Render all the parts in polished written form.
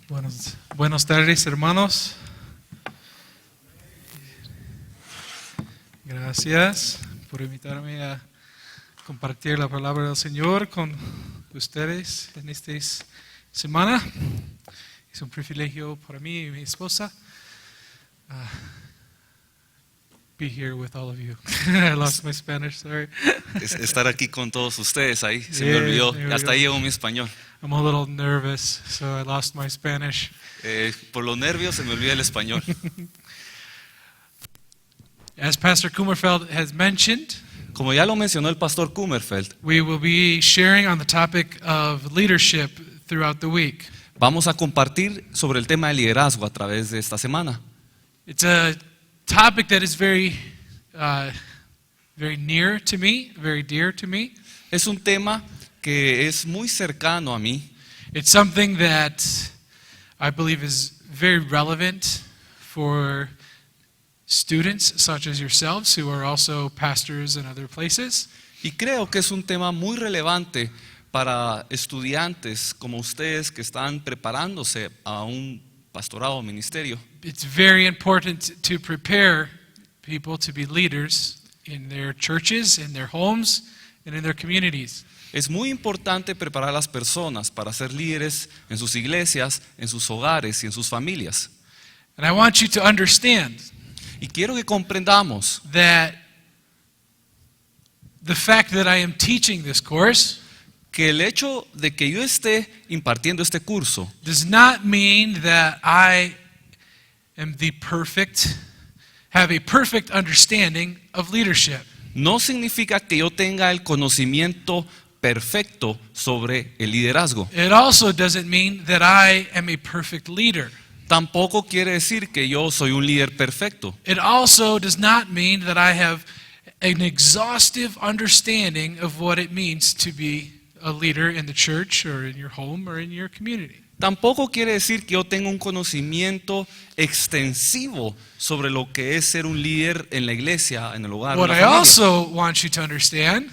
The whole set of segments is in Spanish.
Buenas tardes, hermanos. Gracias por invitarme a compartir la palabra del Señor con ustedes en esta semana. Es un privilegio para mí y mi esposa be here with all of you. I lost my Spanish, sorry. Estar aquí con todos ustedes ahí, se me olvidó, hasta ahí llegó mi español. I'm a little nervous, so I lost my Spanish. Por los nervios se me olvida el español. As Pastor Kummerfeld has mentioned, Como ya lo mencionó el pastor Kummerfeld, we will be sharing on the topic of leadership throughout the week. vamos a compartir sobre el tema de liderazgo a través de esta semana. It's a topic that is very near to me, very dear to me. Es un tema que es muy cercano a mí. It's something that I believe is very relevant for students such as yourselves who are also pastors in other places. Y creo que es un tema muy relevante para estudiantes como ustedes que están preparándose a un pastorado o ministerio. It's very important to prepare people to be leaders in their churches, in their homes, and in their communities. Es muy importante preparar a las personas para ser líderes en sus iglesias, en sus hogares y en sus familias. And I want you to understand Y quiero que comprendamos that the fact that I am teaching this course que el hecho de que yo esté impartiendo este curso does not mean that I am have a perfect understanding of leadership. no significa que yo tenga el conocimiento perfecto sobre el liderazgo. It also doesn't mean that I am a perfect leader. Tampoco quiere decir que yo soy un líder perfecto. It also does not mean that I have an exhaustive understanding of what it means to be a leader in the church or in your home or in your community. Tampoco quiere decir que yo tenga un conocimiento extensivo sobre lo que es ser un líder en la iglesia, en el hogar. What en la I familia. also want you to understand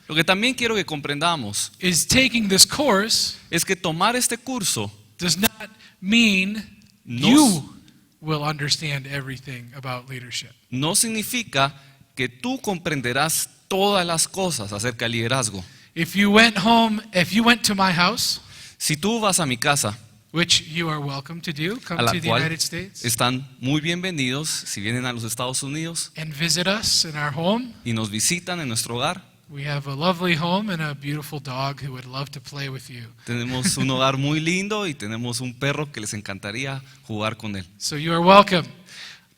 Lo que también quiero que comprendamos is taking this course es que tomar este curso does not mean No. you will understand everything about leadership. no significa que tú comprenderás todas las cosas acerca del liderazgo. If you went to my house, Si tú vas a mi casa, which you are welcome to do, come a la to the cual United States están muy bienvenidos si vienen a los Estados Unidos and visit us in our home. y nos visitan en nuestro hogar. We have a lovely home and a beautiful dog who would love to play with you. Tenemos un hogar muy lindo y tenemos un perro que les encantaría jugar con él. So you are welcome.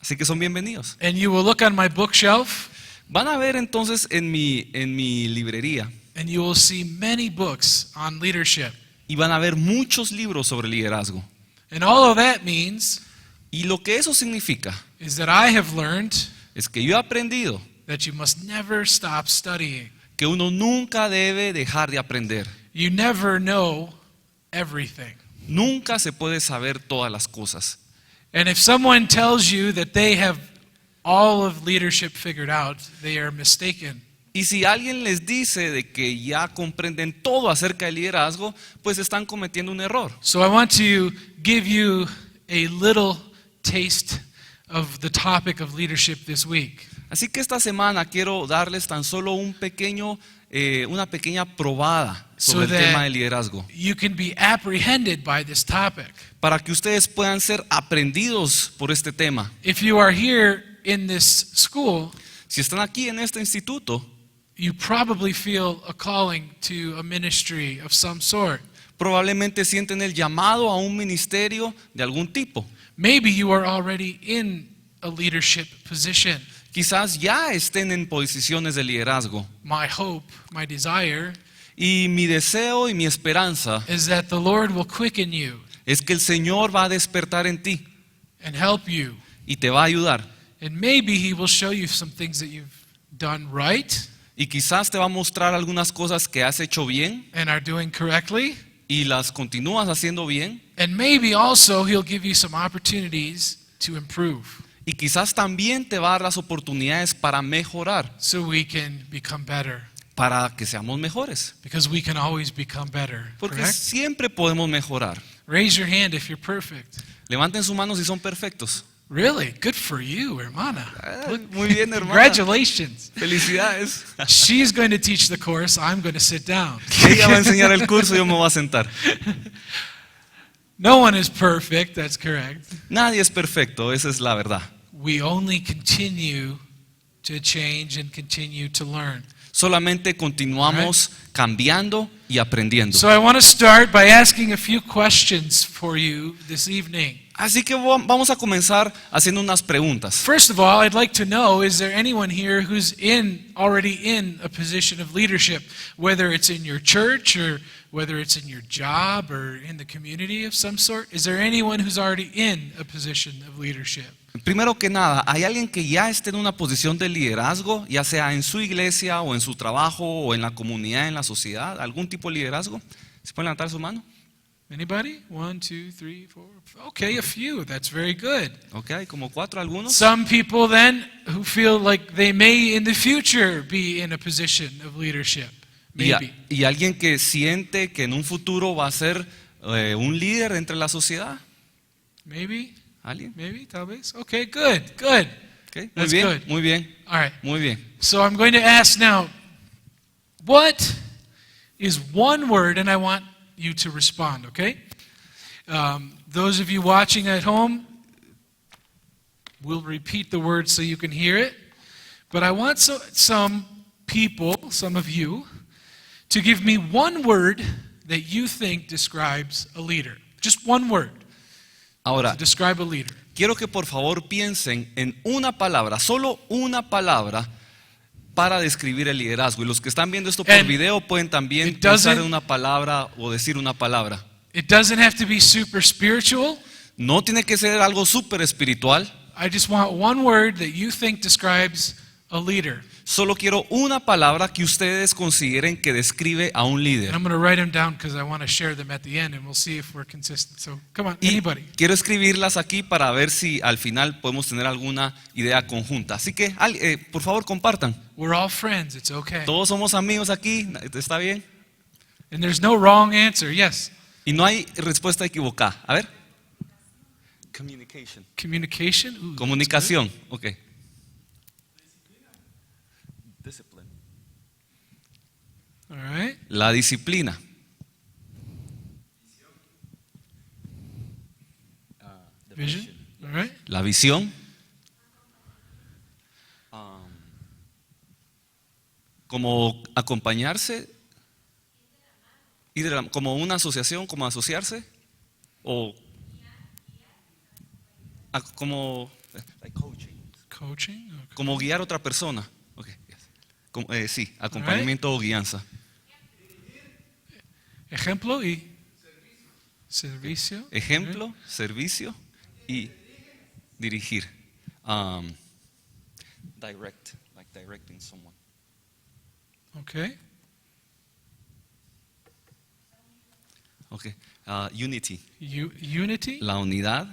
Así que son bienvenidos. And you will look on my bookshelf Van a ver entonces en mi librería and you will see many books on leadership. y van a ver muchos libros sobre liderazgo. And all of that means Y lo que eso significa is that I have learned es que yo he aprendido that you must never stop studying. que uno nunca debe dejar de aprender. You never know everything. Nunca se puede saber todas las cosas. And if someone tells you that they have all of leadership figured out, they are mistaken. Y si alguien les dice de que ya comprenden todo acerca del liderazgo, pues están cometiendo un error. So I want to give you a little taste of the topic of leadership this week. Así que esta semana quiero darles tan solo una pequeña probada sobre So el tema that del liderazgo, you can be apprehended by this topic. para que ustedes puedan ser aprendidos por este tema. If you are here in this school, Si están aquí en este instituto, you probably feel a calling to a ministry of some sort. probablemente sienten el llamado a un ministerio de algún tipo. Maybe you are already in a leadership position. Quizás ya estén en posiciones de liderazgo. My hope, my desire Y mi deseo y mi esperanza is that the Lord will quicken you es que el Señor va a despertar en ti and help you. y te va a ayudar. And maybe He will show you some things that you've done right Y quizás te va a mostrar algunas cosas que has hecho bien and are doing correctly. y las continúas haciendo bien. And maybe also He'll give you some opportunities to improve Y quizás también te va a dar las oportunidades para mejorar, so we can become better. para que seamos mejores. Because we can always become better. Porque Correct? siempre podemos mejorar. Raise your hand if you're perfect. Levanten su mano si son perfectos. Really? Good for you, hermana. Muy bien, hermana. Congratulations. Felicidades. She's going to teach the course. I'm going to sit down. Ella va a enseñar el curso y yo me voy a sentar. No one is perfect. That's correct. Nadie es perfecto, esa es la verdad. We only continue to change and continue to learn. Solamente continuamos cambiando y aprendiendo. So I want to start by asking a few questions for you this evening. Así que vamos a comenzar haciendo unas preguntas. First of all, I'd like to know, is there anyone here who's already in a position of leadership, whether it's in your church or whether it's in your job or in the community of some sort? Is there anyone who's already in a position of leadership? Primero que nada, ¿hay alguien que ya esté en una posición de liderazgo, ya sea en su iglesia o en su trabajo o en la comunidad, en la sociedad? ¿Algún tipo de liderazgo? ¿Se puede levantar su mano? Anybody? 1, 2, 3, 4. Okay, a few. That's very good. Ok, hay como 4 algunos. Some people then who feel like they may in the future be in a position of leadership. Maybe. Y alguien que siente que en un futuro va a ser un líder entre la sociedad. Maybe. ¿Alguien? Maybe, tal vez. Okay, good. Good. Okay, muy That's bien, good. muy bien, All right. muy bien. So I'm going to ask now, what is one word, and I want you to respond, okay? Those of you watching at home, we'll repeat the word so you can hear it. But I want some people, some of you, to give me one word that you think describes a leader. Just one word Ahora, to describe a leader. quiero que por favor piensen en una palabra, solo una palabra para describir el liderazgo. Y los que están viendo esto por And video pueden también it pensar doesn't- en una palabra o decir una palabra. It doesn't have to be super spiritual. No tiene que ser algo súper espiritual. I just want one word that you think describes a leader. Solo quiero una palabra que ustedes consideren que describe a un And líder. I'm going to write them down because I want to share them at the end and we'll see if we're consistent. So come on, Y anybody. quiero escribirlas aquí para ver si al final podemos tener alguna idea conjunta. Así que, por favor, compartan. We're all friends. It's okay. Todos somos amigos aquí, ¿está bien? And there's no wrong answer. Yes. Y no hay respuesta equivocada. A ver. Communication. Communication. Ooh, that's Comunicación, ok. Discipline. good. All right. La disciplina. Vision. All right. La visión. Como acompañarse. Como una asociación, como asociarse. O como Coaching. Okay. como guiar a otra persona. Okay, yes. Sí, acompañamiento o guianza. Ejemplo y servicio. Ejemplo, servicio y dirigir. Direct, like directing someone. Okay. Okay. Unity, Unity. la unidad,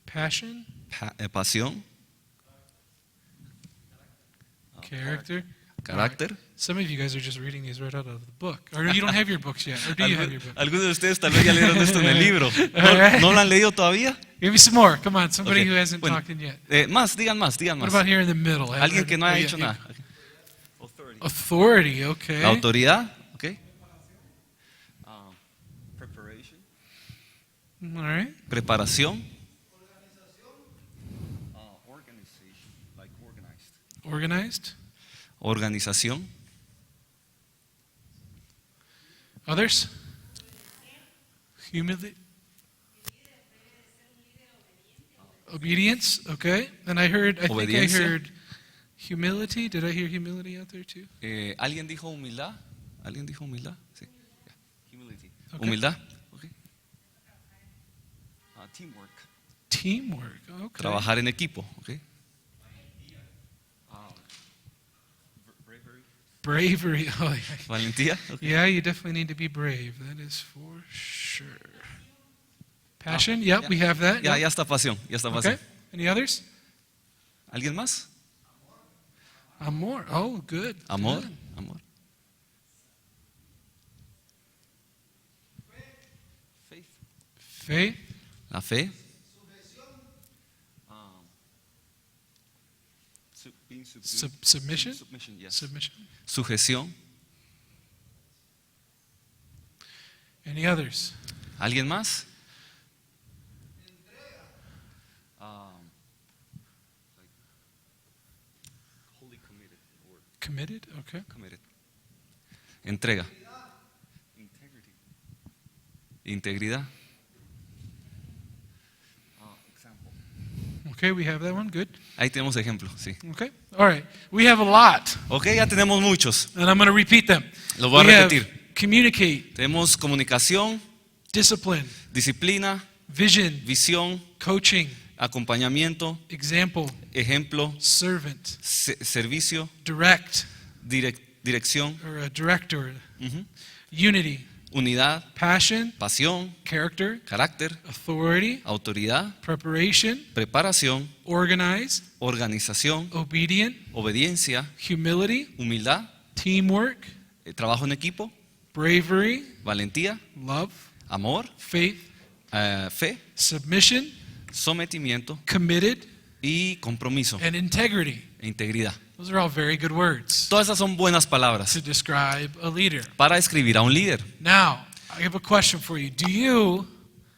Passion. pasión, Character. carácter. Some of you guys are just reading these right out of the book. Or you don't have your books yet. Or do you have your book? Algunos de ustedes tal vez ya leyeron esto en el libro. ¿No lo han leído todavía? Give me some more. Come on. Somebody Okay. who hasn't Bueno, talked in yet. digan más. What about here in the middle? Alguien que no ha Yeah, hecho yeah. nada. Authority, okay. La autoridad, ok. Preparation. All right. Preparación. Organized. Organización. Others? Humility. Obedience, okay. And I think I Obediencia. heard humility. Did I hear humility out there too? ¿Alguien dijo humildad? ¿Alguien dijo humildad? Sí. Yeah. Humility. Okay. Humildad. Okay. Teamwork. Teamwork, okay. Trabajar en equipo. Okay. Bravery, oh yeah. Valentía. Okay. Yeah, you definitely need to be brave. That is for sure. Passion, yep, yeah. we have that. Ya yep. está pasión. Ya está Okay. pasión. Any others? ¿Alguien más? Amor. Oh, good. Amor. Good. Amor. Faith. La fe. Submission. Submission, yes. Submission. Sujeción. Any others? ¿Alguien más? Committed. Okay. Committed. Entrega. Integridad. Okay, we have that one. Good. Ahí tenemos ejemplo, sí. Okay. All right. We have a lot, Ok, ya tenemos muchos. and I'm going to repeat them. Los voy a We have repetir. communicate, Tenemos comunicación, discipline, disciplina, vision, visión, coaching, acompañamiento, example, ejemplo, servant, servicio, direct, dirección, or a director, ujú, unity, unidad, passion, pasión, character, carácter, authority, autoridad, preparation, preparación, organize, organización, obedient, obediencia, humility, humildad, teamwork, trabajo en equipo, bravery, valentía, love, amor, faith, fe, submission, sometimiento committed, y compromiso and integrity. e integridad. Those are all very good words Todas esas son buenas palabras to describe a leader. para escribir a un líder. Now, I have a question for you. Do you,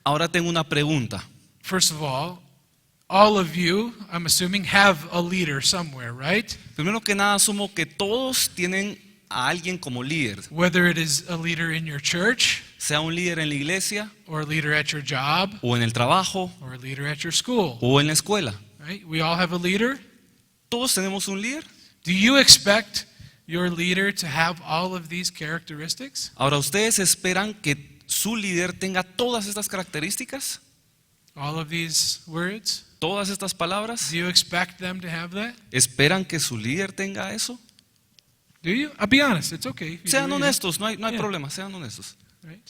Ahora tengo una pregunta. first of all of you, I'm assuming, have a leader somewhere, right? Primero que nada, asumo que todos tienen a alguien como líder, Whether it is a leader in your church, sea un líder en la iglesia or a leader at your job, o en el trabajo or a leader at your school, o en la escuela. right? We all have a leader. Todos tenemos un líder. Do you expect your leader to have all of these characteristics? Ahora, ¿ustedes esperan que su líder tenga todas estas características? All of these words? ¿Todas estas palabras? Do you expect them to have that? ¿Esperan que su líder tenga eso? Do you? I'll be honest, it's okay. if you Sean do, honestos, no hay Yeah. problema, sean honestos. Right?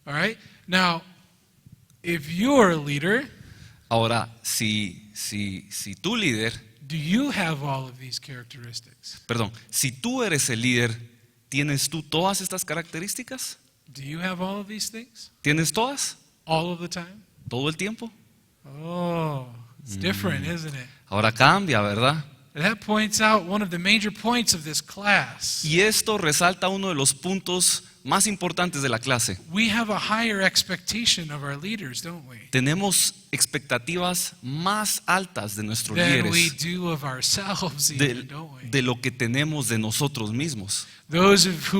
All right. Now, if you're a leader, Ahora, si tu líder, do you have all of these characteristics? perdón, si tú eres el líder, ¿tienes tú todas estas características? Do you have all of these things? ¿Tienes todas? All of the time? ¿Todo el tiempo? Oh, it's different, isn't it? Ahora cambia, ¿verdad? And that points out one of the major points of this class. Y esto resalta uno de los puntos más importantes de la clase. We have a higher expectation of our leaders, don't we? Tenemos expectativas más altas de nuestros Than we líderes, do of ourselves, even, don't we? de lo que tenemos de nosotros mismos. Those of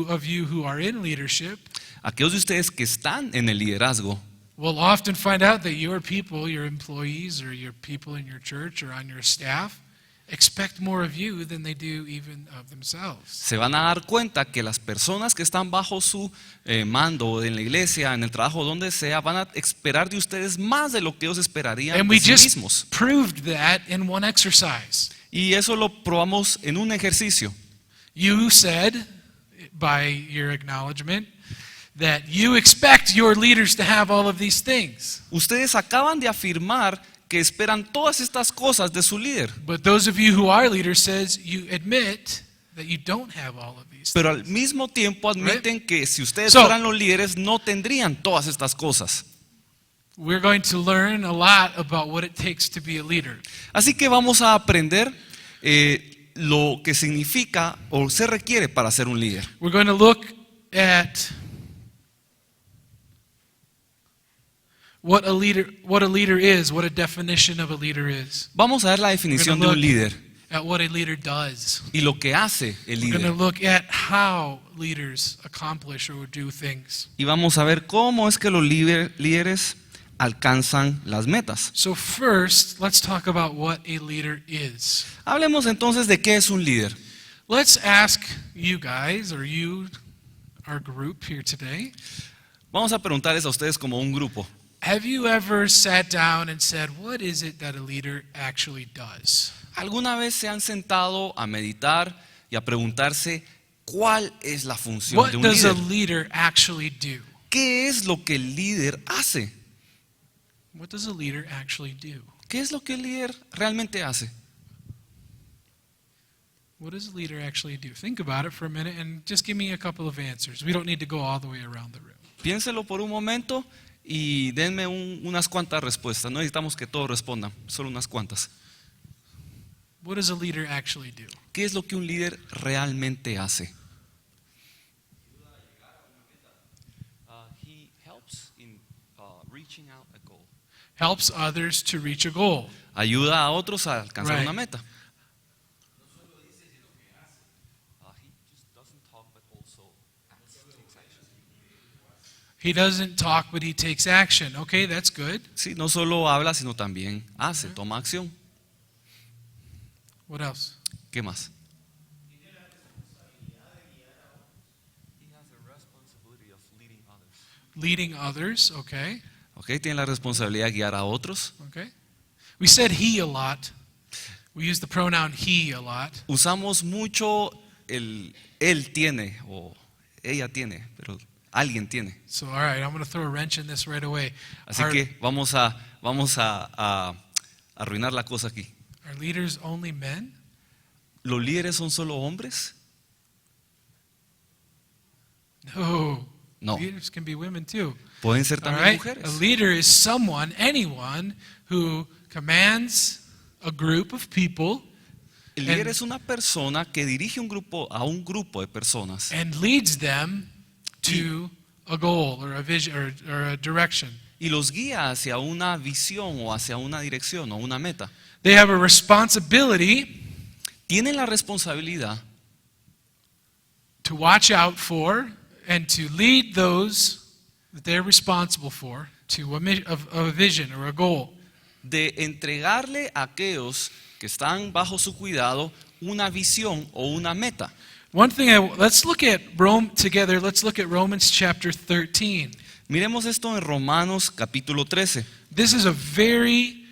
of you who are in leadership Aquellos de ustedes que están en el liderazgo will often find out that your people, your employees, or your people in your church or on your staff expect more of you than they do even of themselves. se van a dar cuenta que las personas que están bajo su mando en la iglesia, en el trabajo, donde sea, van a esperar de ustedes más de lo que ellos esperarían And de we sí just mismos. proved that in one exercise. Y eso lo probamos en un ejercicio. You said, by your acknowledgement, that you expect your leaders to have all of these things. Ustedes acaban de afirmar que esperan todas estas cosas de su líder, But those of you who are leaders says you admit that you don't have all of these pero things. al mismo tiempo admiten que si ustedes So- fueran los líderes no tendrían todas estas cosas. We're going to learn a lot about what it takes to be a leader. Así que vamos a aprender lo que significa o se requiere para ser un líder. We're going to look at what a leader is, what a definition of a leader is. Vamos a ver la definición de un líder At what a leader does. y lo que hace el We're going to líder. look at how leaders accomplish or do things. Y vamos a ver cómo es que los líderes alcanzan las metas. So first, let's talk about what a leader is. Hablemos entonces de qué es un líder. Let's ask you guys, or you, our group here today, Vamos a preguntarles a ustedes como un grupo. have you ever sat down and said, what is it that a leader actually does? ¿Alguna vez se han sentado a meditar y a preguntarse cuál es la función What de un does a líder? leader actually do? ¿Qué es lo que el líder hace? What does a leader actually do? ¿Qué es lo que el líder realmente hace? What does a leader actually do? Think about it for a minute and just give me a couple of answers. We don't need to go all the way around the room. Piénselo por un momento y denme unas cuantas respuestas. No necesitamos que todos respondan, solo unas cuantas. What does a leader actually do? ¿Qué es lo que un líder realmente hace? He helps in reaching out a goal. Helps others to reach a goal. Ayuda a otros a alcanzar Right. una meta. He doesn't talk, but he takes action. Okay, that's good. Sí, no solo habla, sino también hace, toma acción. What else? ¿Qué más? Leading others. Okay. Okay, tiene la responsabilidad de guiar a otros. Okay. We said he a lot. We use the pronoun he a lot. Usamos mucho él tiene o ella tiene, pero alguien tiene. So, all right, I'm going to throw a wrench in this right away. Así que vamos a arruinar la cosa aquí. Are leaders only men? ¿Los líderes son solo hombres? No. No. Leaders can be women too. Pueden ser All también right. mujeres. A leader is anyone who commands a group of people El líder es una persona que dirige a un grupo de personas and leads them to a goal or a vision or a direction. y los guía hacia una visión o hacia una dirección o una meta. They have a responsibility Tienen la responsabilidad to watch out for and to lead those that they're responsible for to a vision or a goal. de entregarle a aquellos que están bajo su cuidado una visión o una meta. One thing, let's look at Rome together. Let's look at Romans chapter 13. Miremos esto en Romanos capítulo 13. This is a very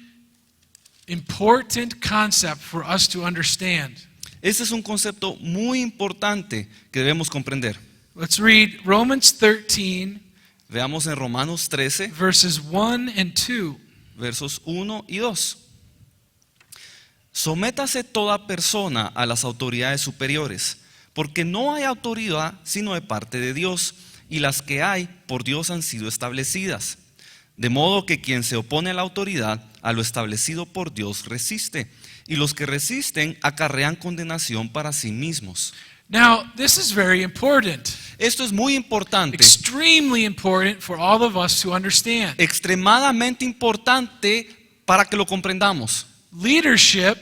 important concept for us to understand. Este es un concepto muy importante que debemos comprender. Let's read Romans 13, Veamos en Romanos 13, verses 1 and 2. versos 1 y 2. Sométase toda persona a las autoridades superiores, porque no hay autoridad sino de parte de Dios, y las que hay por Dios han sido establecidas. De modo que quien se opone a la autoridad, a lo establecido por Dios, resiste, y los que resisten acarrean condenación para sí mismos. Now, this is very important, Esto es muy importante, extremely important for all of us to understand. extremadamente importante para que lo comprendamos. Leadership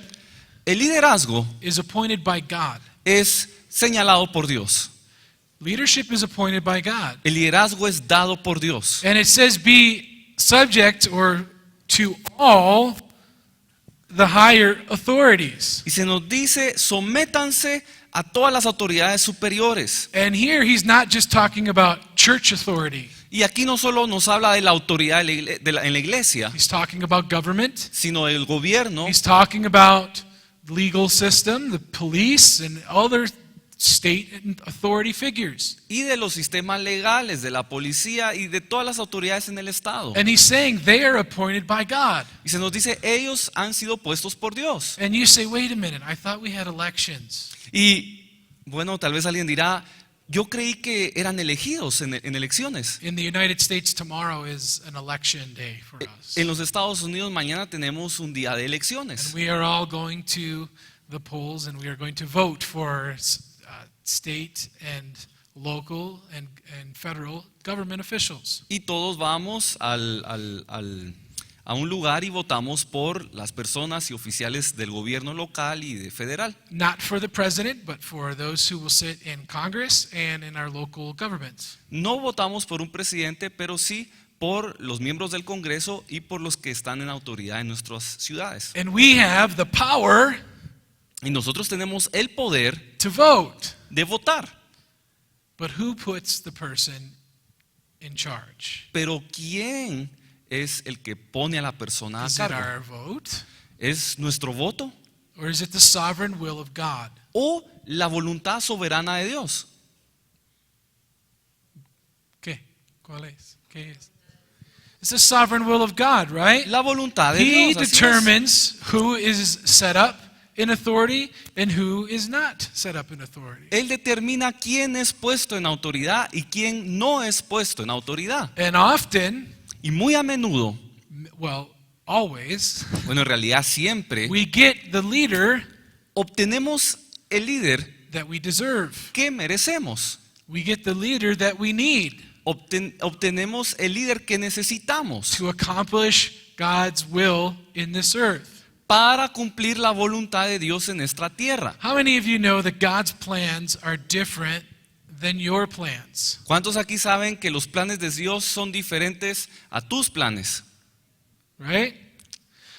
El liderazgo is appointed by God. es señalado por Dios. Leadership is appointed by God. El liderazgo es dado por Dios. And it says be subject or to all the higher authorities. Y se nos dice, sométanse a todas las autoridades superiores. And here he's not just talking about church authority. Y aquí no solo nos habla de la autoridad en la iglesia, He's talking about government. sino del gobierno He's talking about the legal system, the police, and other state and authority figures. y de los sistemas legales, de la policía y de todas las autoridades en el Estado. And he's saying they are appointed by God. Y se nos dice, ellos han sido puestos por Dios. And you say, wait a minute, I thought we had elections. Y bueno, tal vez alguien dirá, yo creí que eran elegidos en elecciones. In the United States, tomorrow is an election day for us. En los Estados Unidos mañana tenemos un día de elecciones. And we are all going to the polls and we are going to vote for state and local and federal government officials. Y todos vamos a un lugar y votamos por las personas y oficiales del gobierno local y de federal. Not for the president, but for those who will sit in Congress and in our local governments. No votamos por un presidente, pero sí por los miembros del Congreso y por los que están en autoridad en nuestras ciudades. And we have the power Y nosotros tenemos el poder to vote. de votar. But who puts the person in charge? Pero ¿quién es el que pone a la persona a Is it cargo? our vote? ¿Es nuestro voto Or is it the sovereign will of God? o la voluntad soberana de Dios? ¿Qué? ¿Cuál es? ¿Qué es? It's the sovereign will of God, right? La voluntad de He Dios. Así es. determines who is set up in authority and who is not set up in authority. Él determina quién es puesto en autoridad y quién no es puesto en autoridad. And often, Y muy a menudo, well, always, bueno, en realidad siempre, we get the leader obtenemos el líder that we deserve. que merecemos. We get the leader that we need Obtenemos el líder que necesitamos to accomplish God's will in this earth. para cumplir la voluntad de Dios en esta tierra. How many of you know that God's plans are different than your plans? ¿Cuántos aquí saben que los planes de Dios son diferentes a tus planes? Right?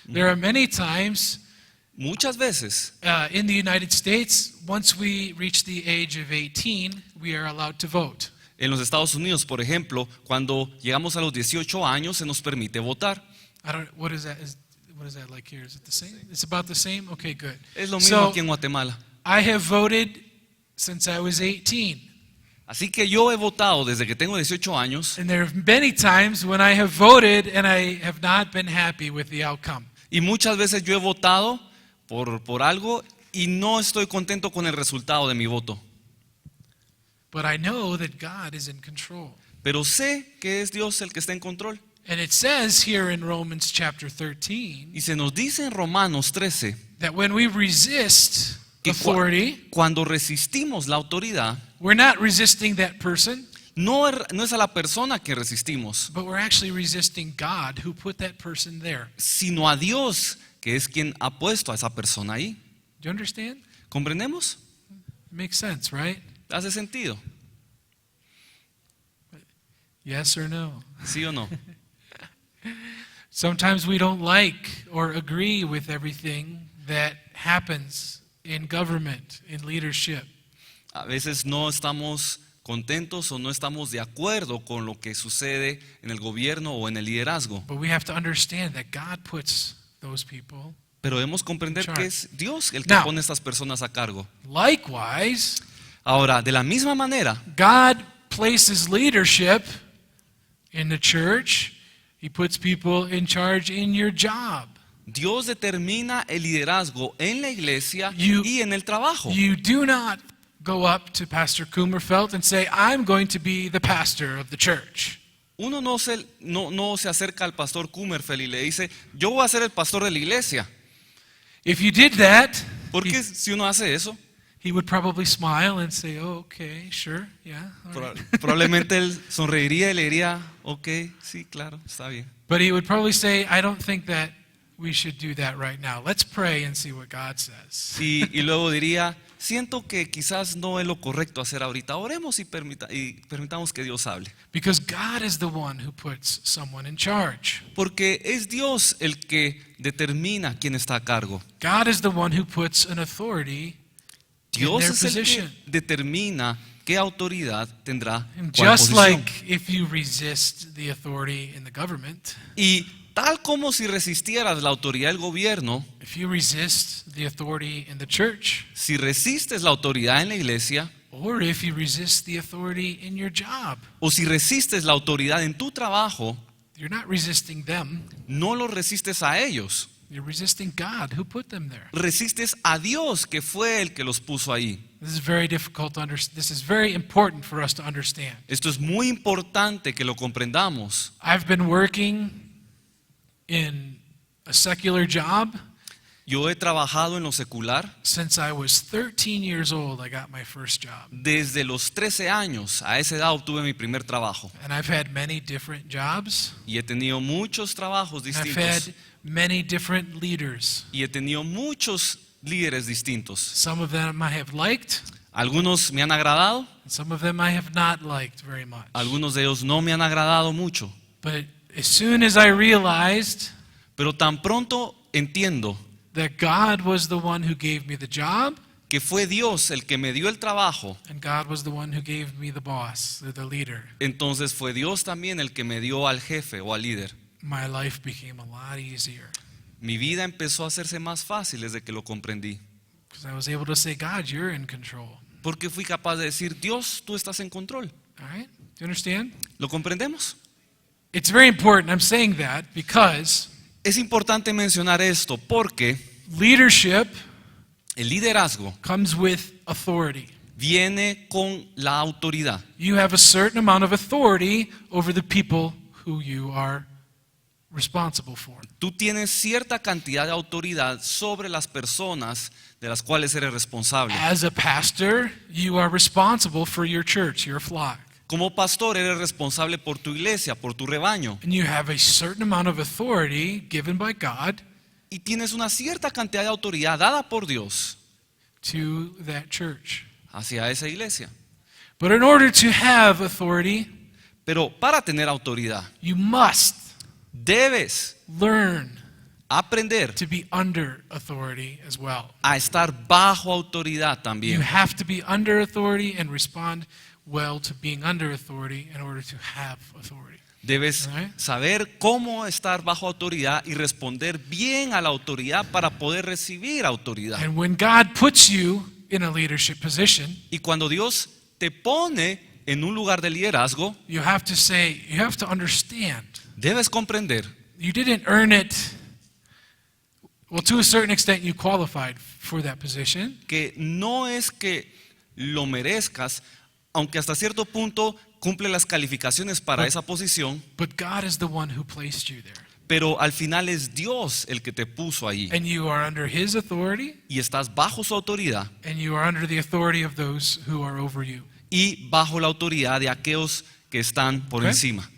There are many times Muchas veces, in the United States, once we reach the age of 18, we are allowed to vote. en los Estados Unidos, por ejemplo, cuando llegamos a los 18 años se nos permite votar. What is that like here? Is it the same? It's about the same? Okay, good. Es lo mismo So, aquí en Guatemala. I have voted since I was 18. Así que yo he votado desde que tengo 18 años And there have been many times when I have voted and I have not been happy with the outcome. y muchas veces yo he votado por algo y no estoy contento con el resultado de mi voto. But I know that God is in control. Pero sé que es Dios el que está en control. And it says here in Romans chapter 13 Y se nos dice en Romanos 13 that when we resist que authority, cuando resistimos la autoridad, we're not resisting that person, no es a la persona que resistimos, but we're actually resisting God who put that person there. sino a Dios, que es quien ha puesto a esa persona ahí. Do you understand? ¿Comprendemos? Makes sense, right? ¿Hace sentido? Yes or no? ¿Sí o no? Sometimes we don't like or agree with everything that happens in government, in leadership. A veces no estamos contentos o no estamos de acuerdo con lo que sucede en el gobierno o en el liderazgo. But we have to understand that God puts those people. Pero debemos comprender Sure. que es Dios el que Now- pone a estas personas a cargo. Likewise, Ahora, de la misma manera, God places leadership in the church. He puts people in charge in your job. Dios determina el liderazgo en la iglesia You- y en el trabajo. You do not go up to Pastor Kummerfeld and say, I'm going to be the pastor of the church. Uno no se acerca al pastor Kummerfeld y le dice, yo voy a ser el pastor de la iglesia. If you did that, Porque si uno hace eso, he would probably smile and say, oh, okay, sure, yeah. all right." probablemente él sonreiría y le diría, ok, sí, claro, está bien. But he would probably say, I don't think that we should do that right now. Let's pray and see what God says. Y luego diría, siento que quizás no es lo correcto hacer ahorita. Oremos y permitamos que Dios hable. Because God is the one who puts someone in charge. Porque es Dios el que determina quién está a cargo. God is the one who puts an authority in Dios their es el que position. determina qué autoridad tendrá And cuál just posición. like if you resist the authority in the government, Y tal como si resistieras la autoridad del gobierno, if you resist the authority in the church, si resistes la autoridad en la iglesia, or if you resist the authority in your job, o si resistes la autoridad en tu trabajo, you're not resisting them, no los resistes a ellos, you're resisting God who put them there. resistes a Dios que fue el que los puso ahí. This is very difficult to understand. This is very important for us to understand. Esto es muy importante que lo comprendamos. I've been working in a secular job Yo he trabajado en lo secular since I was 13 years old. I got my first job. desde los 13 años. A esa edad obtuve mi primer trabajo. And I've had many different jobs. Y he tenido muchos trabajos And I've had distintos. many different leaders. Y he tenido muchos líderes distintos. Some of them I have liked, Algunos me han agradado, and some of them I have not liked very much. algunos de ellos no me han agradado mucho. But as soon as I realized Pero tan pronto entiendo that God was the one who gave me the job, que fue Dios el que me dio el trabajo, and God was the one who gave me the boss, the leader, entonces fue Dios también el que me dio al jefe o al líder. my life became a lot easier. Mi vida empezó a hacerse más fácil desde que lo comprendí. Because I was able to say, God, you're in control. Porque fui capaz de decir, Dios, tú estás en control. All right? Do you understand? ¿Lo comprendemos? It's very important. I'm saying that because Es importante mencionar esto porque leadership El liderazgo comes with authority. viene con la autoridad. You have a certain amount of authority over the people who you are responsible for. Tú tienes cierta cantidad de autoridad sobre las personas de las cuales eres responsable. As a pastor, you are responsible for your church, your flock. Como pastor eres responsable por tu iglesia, por tu rebaño. And you have a certain amount of authority given by God Y tienes una cierta cantidad de autoridad dada por Dios to that church. hacia esa iglesia. But in order to have authority, Pero para tener autoridad, you must debes learn aprender to be under authority as well. a estar bajo autoridad You también. have to be under authority and respond well to being under authority in order to have authority. Debes Right. saber cómo estar bajo autoridad y responder bien a la autoridad para poder recibir autoridad. And when God puts you in a leadership position, Y cuando Dios te pone en un lugar de liderazgo, you have to understand, debes comprender you didn't earn it. Well, to a certain extent, you qualified for that position, que no es que lo merezcas, aunque hasta cierto punto cumple las calificaciones para esa posición, but God is the one who placed you there. pero al final es Dios el que te puso ahí And you are under His authority, y estás bajo su autoridad and you are under the authority of those who are over you. y bajo la autoridad de aquellos que están por Okay. encima.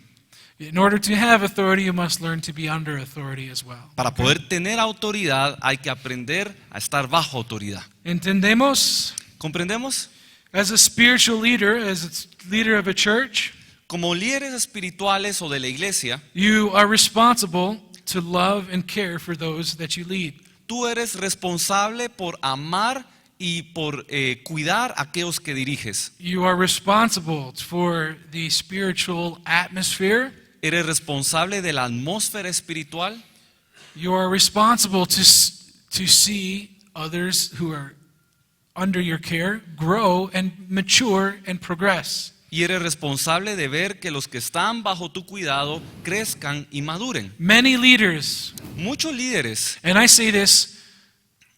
In order to have authority, you must learn to be under authority as well. Para Okay? poder tener autoridad hay que aprender a estar bajo autoridad. ¿Entendemos? ¿Comprendemos? As a spiritual leader, as a leader of a church, Como líderes espirituales o de la iglesia, you are responsible to love and care for those that you lead. tú eres responsable por amar y por cuidar a aquellos que diriges. You are responsible for the spiritual atmosphere. Eres responsable de la atmósfera espiritual. You are responsible to see others who are under your care grow and mature and progress. Y eres responsable de ver que los que están bajo tu cuidado crezcan y maduren. Many leaders, Muchos líderes and I say this,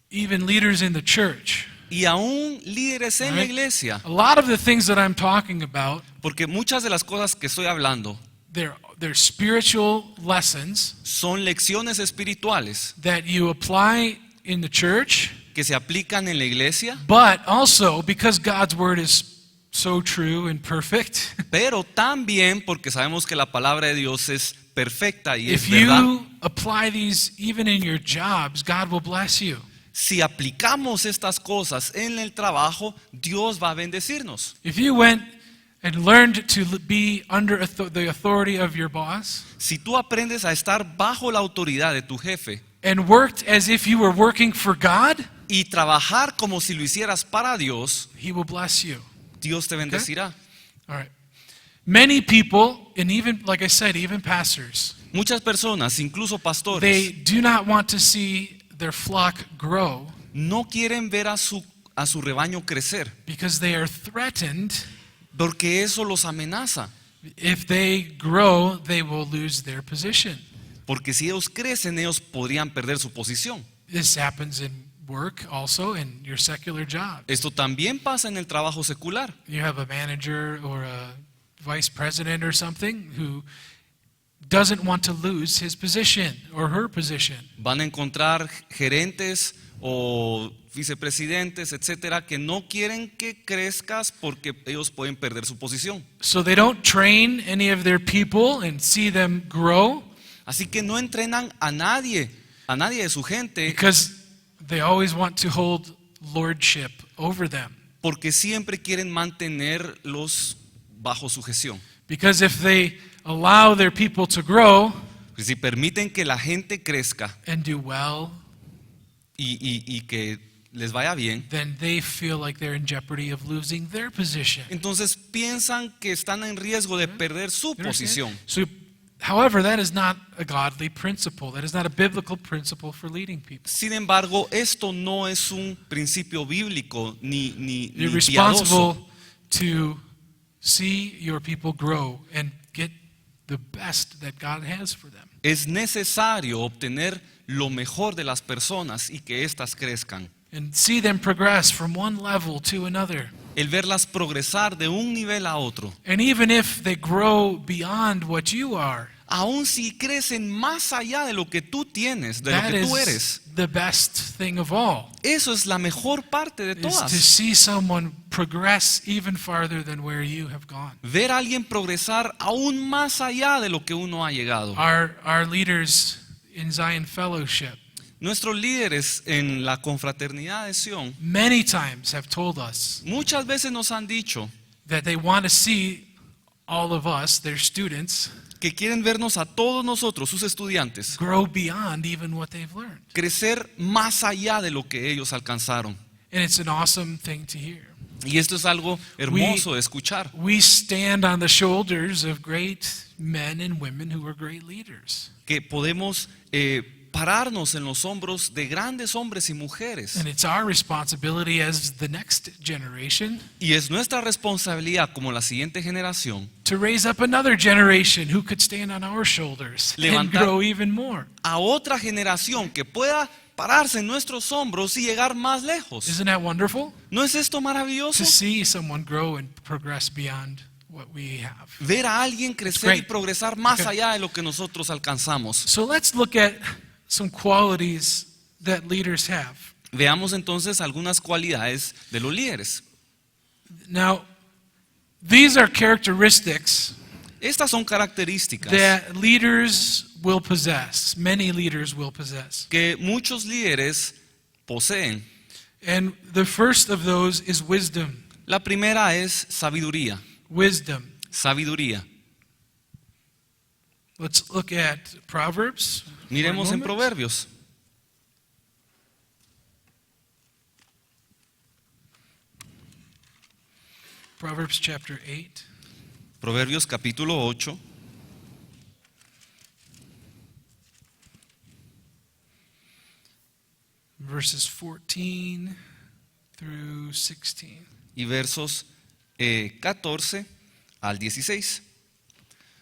even leaders in the church, y aún líderes en la Right. iglesia, a lot of the things that I'm talking about, porque muchas de las cosas que estoy hablando they're spiritual lessons son lecciones espirituales that you apply in the church, que se aplican en la iglesia, but also because God's word is so true and perfect. pero también porque sabemos que la palabra de Dios es perfecta y es If verdad. you apply these even in your jobs, God will bless you. Si aplicamos estas cosas en el trabajo, Dios va a bendecirnos. If you went and learned to be under the authority of your boss Si tú aprendes a estar bajo la autoridad de tu jefe and worked as if you were working for God, y trabajar como si lo hicieras para Dios, He will bless you. Dios te bendecirá. All right. Many people, and even, like I said, even pastors, Muchas personas, incluso they pastores, do not want to see their flock grow no quieren ver a su rebaño crecer, because they are threatened. porque eso los amenaza. If they grow, they will lose their position. Porque si ellos crecen, ellos podrían perder su posición. This happens in work also, in your secular job. Esto también pasa en el trabajo secular. You have a manager or a vice president or something who doesn't want to lose his position or her position. Van a encontrar gerentes o vicepresidentes, etcétera, que no quieren que crezcas porque ellos pueden perder su posición. So they don't train any of their people and see them grow Así que no entrenan a nadie de su gente, because they always want to hold lordship over them. porque siempre quieren mantenerlos bajo sujeción. Because if they allow their people to grow Porque si permiten que la gente crezca and do well, y que les vaya bien, then they feel like they're in jeopardy of losing their position. entonces piensan que están en riesgo de perder su You understand? posición. So, however, that is not a godly principle. That is not a biblical principle for leading people. Sin embargo, esto no es un principio bíblico ni You're piadoso. responsible to see your people grow and get the best that God has for them. Es necesario obtener lo mejor de las personas y que éstas crezcan. and see them progress from one level to another. El verlas progresar de un nivel a otro. And even if they grow beyond what you are, Aun si crecen más allá de lo que tú tienes, de lo that que tú is eres. the best thing of all. Eso es la mejor parte de Is to todas. see someone progress even farther than where you have gone. Ver a alguien progresar aún más allá de lo que uno ha llegado. Our leaders in Zion Fellowship Nuestros líderes en la confraternidad de Sion many times have told us muchas veces nos han dicho that they want to see all of us, their students, que quieren vernos a todos nosotros, sus estudiantes, grow beyond even what they've learned. crecer más allá de lo que ellos alcanzaron. And it's an awesome thing to hear. Y esto es algo hermoso de escuchar. We stand on the shoulders of great men and women who are great leaders. Que podemos pararnos en los hombros de grandes hombres y mujeres. And it's our responsibility as the next generation Y es nuestra responsabilidad como la siguiente generación to raise up another generation who could stand on our shoulders and Levantar- grow even more. a otra generación que pueda pararse en nuestros hombros y llegar más lejos. Isn't that wonderful? ¿No es esto maravilloso? To see someone grow and progress beyond what we have. Ver a alguien crecer great. y progresar más Okay. allá de lo que nosotros alcanzamos. So let's look at some qualities that leaders have. Veamos entonces algunas cualidades de los líderes. Now, these are characteristics Estas son características that leaders will possess, many leaders will possess. que muchos líderes poseen. And the first of those is wisdom. La primera es sabiduría. Wisdom. Sabiduría. Let's look at Proverbs. for a Miremos en moment. Proverbios. Proverbs chapter 8. Proverbios capítulo 8. Verses 14 through 16. Y versos 14 al 16.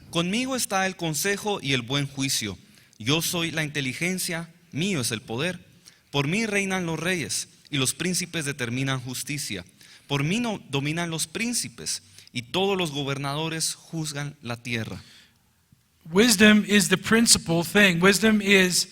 Conmigo está el consejo y el buen juicio. Yo soy la inteligencia, mío es el poder. Por mí reinan los reyes y los príncipes determinan justicia. Por mí no dominan los príncipes y todos los gobernadores juzgan la tierra. Wisdom is the principal thing. Wisdom is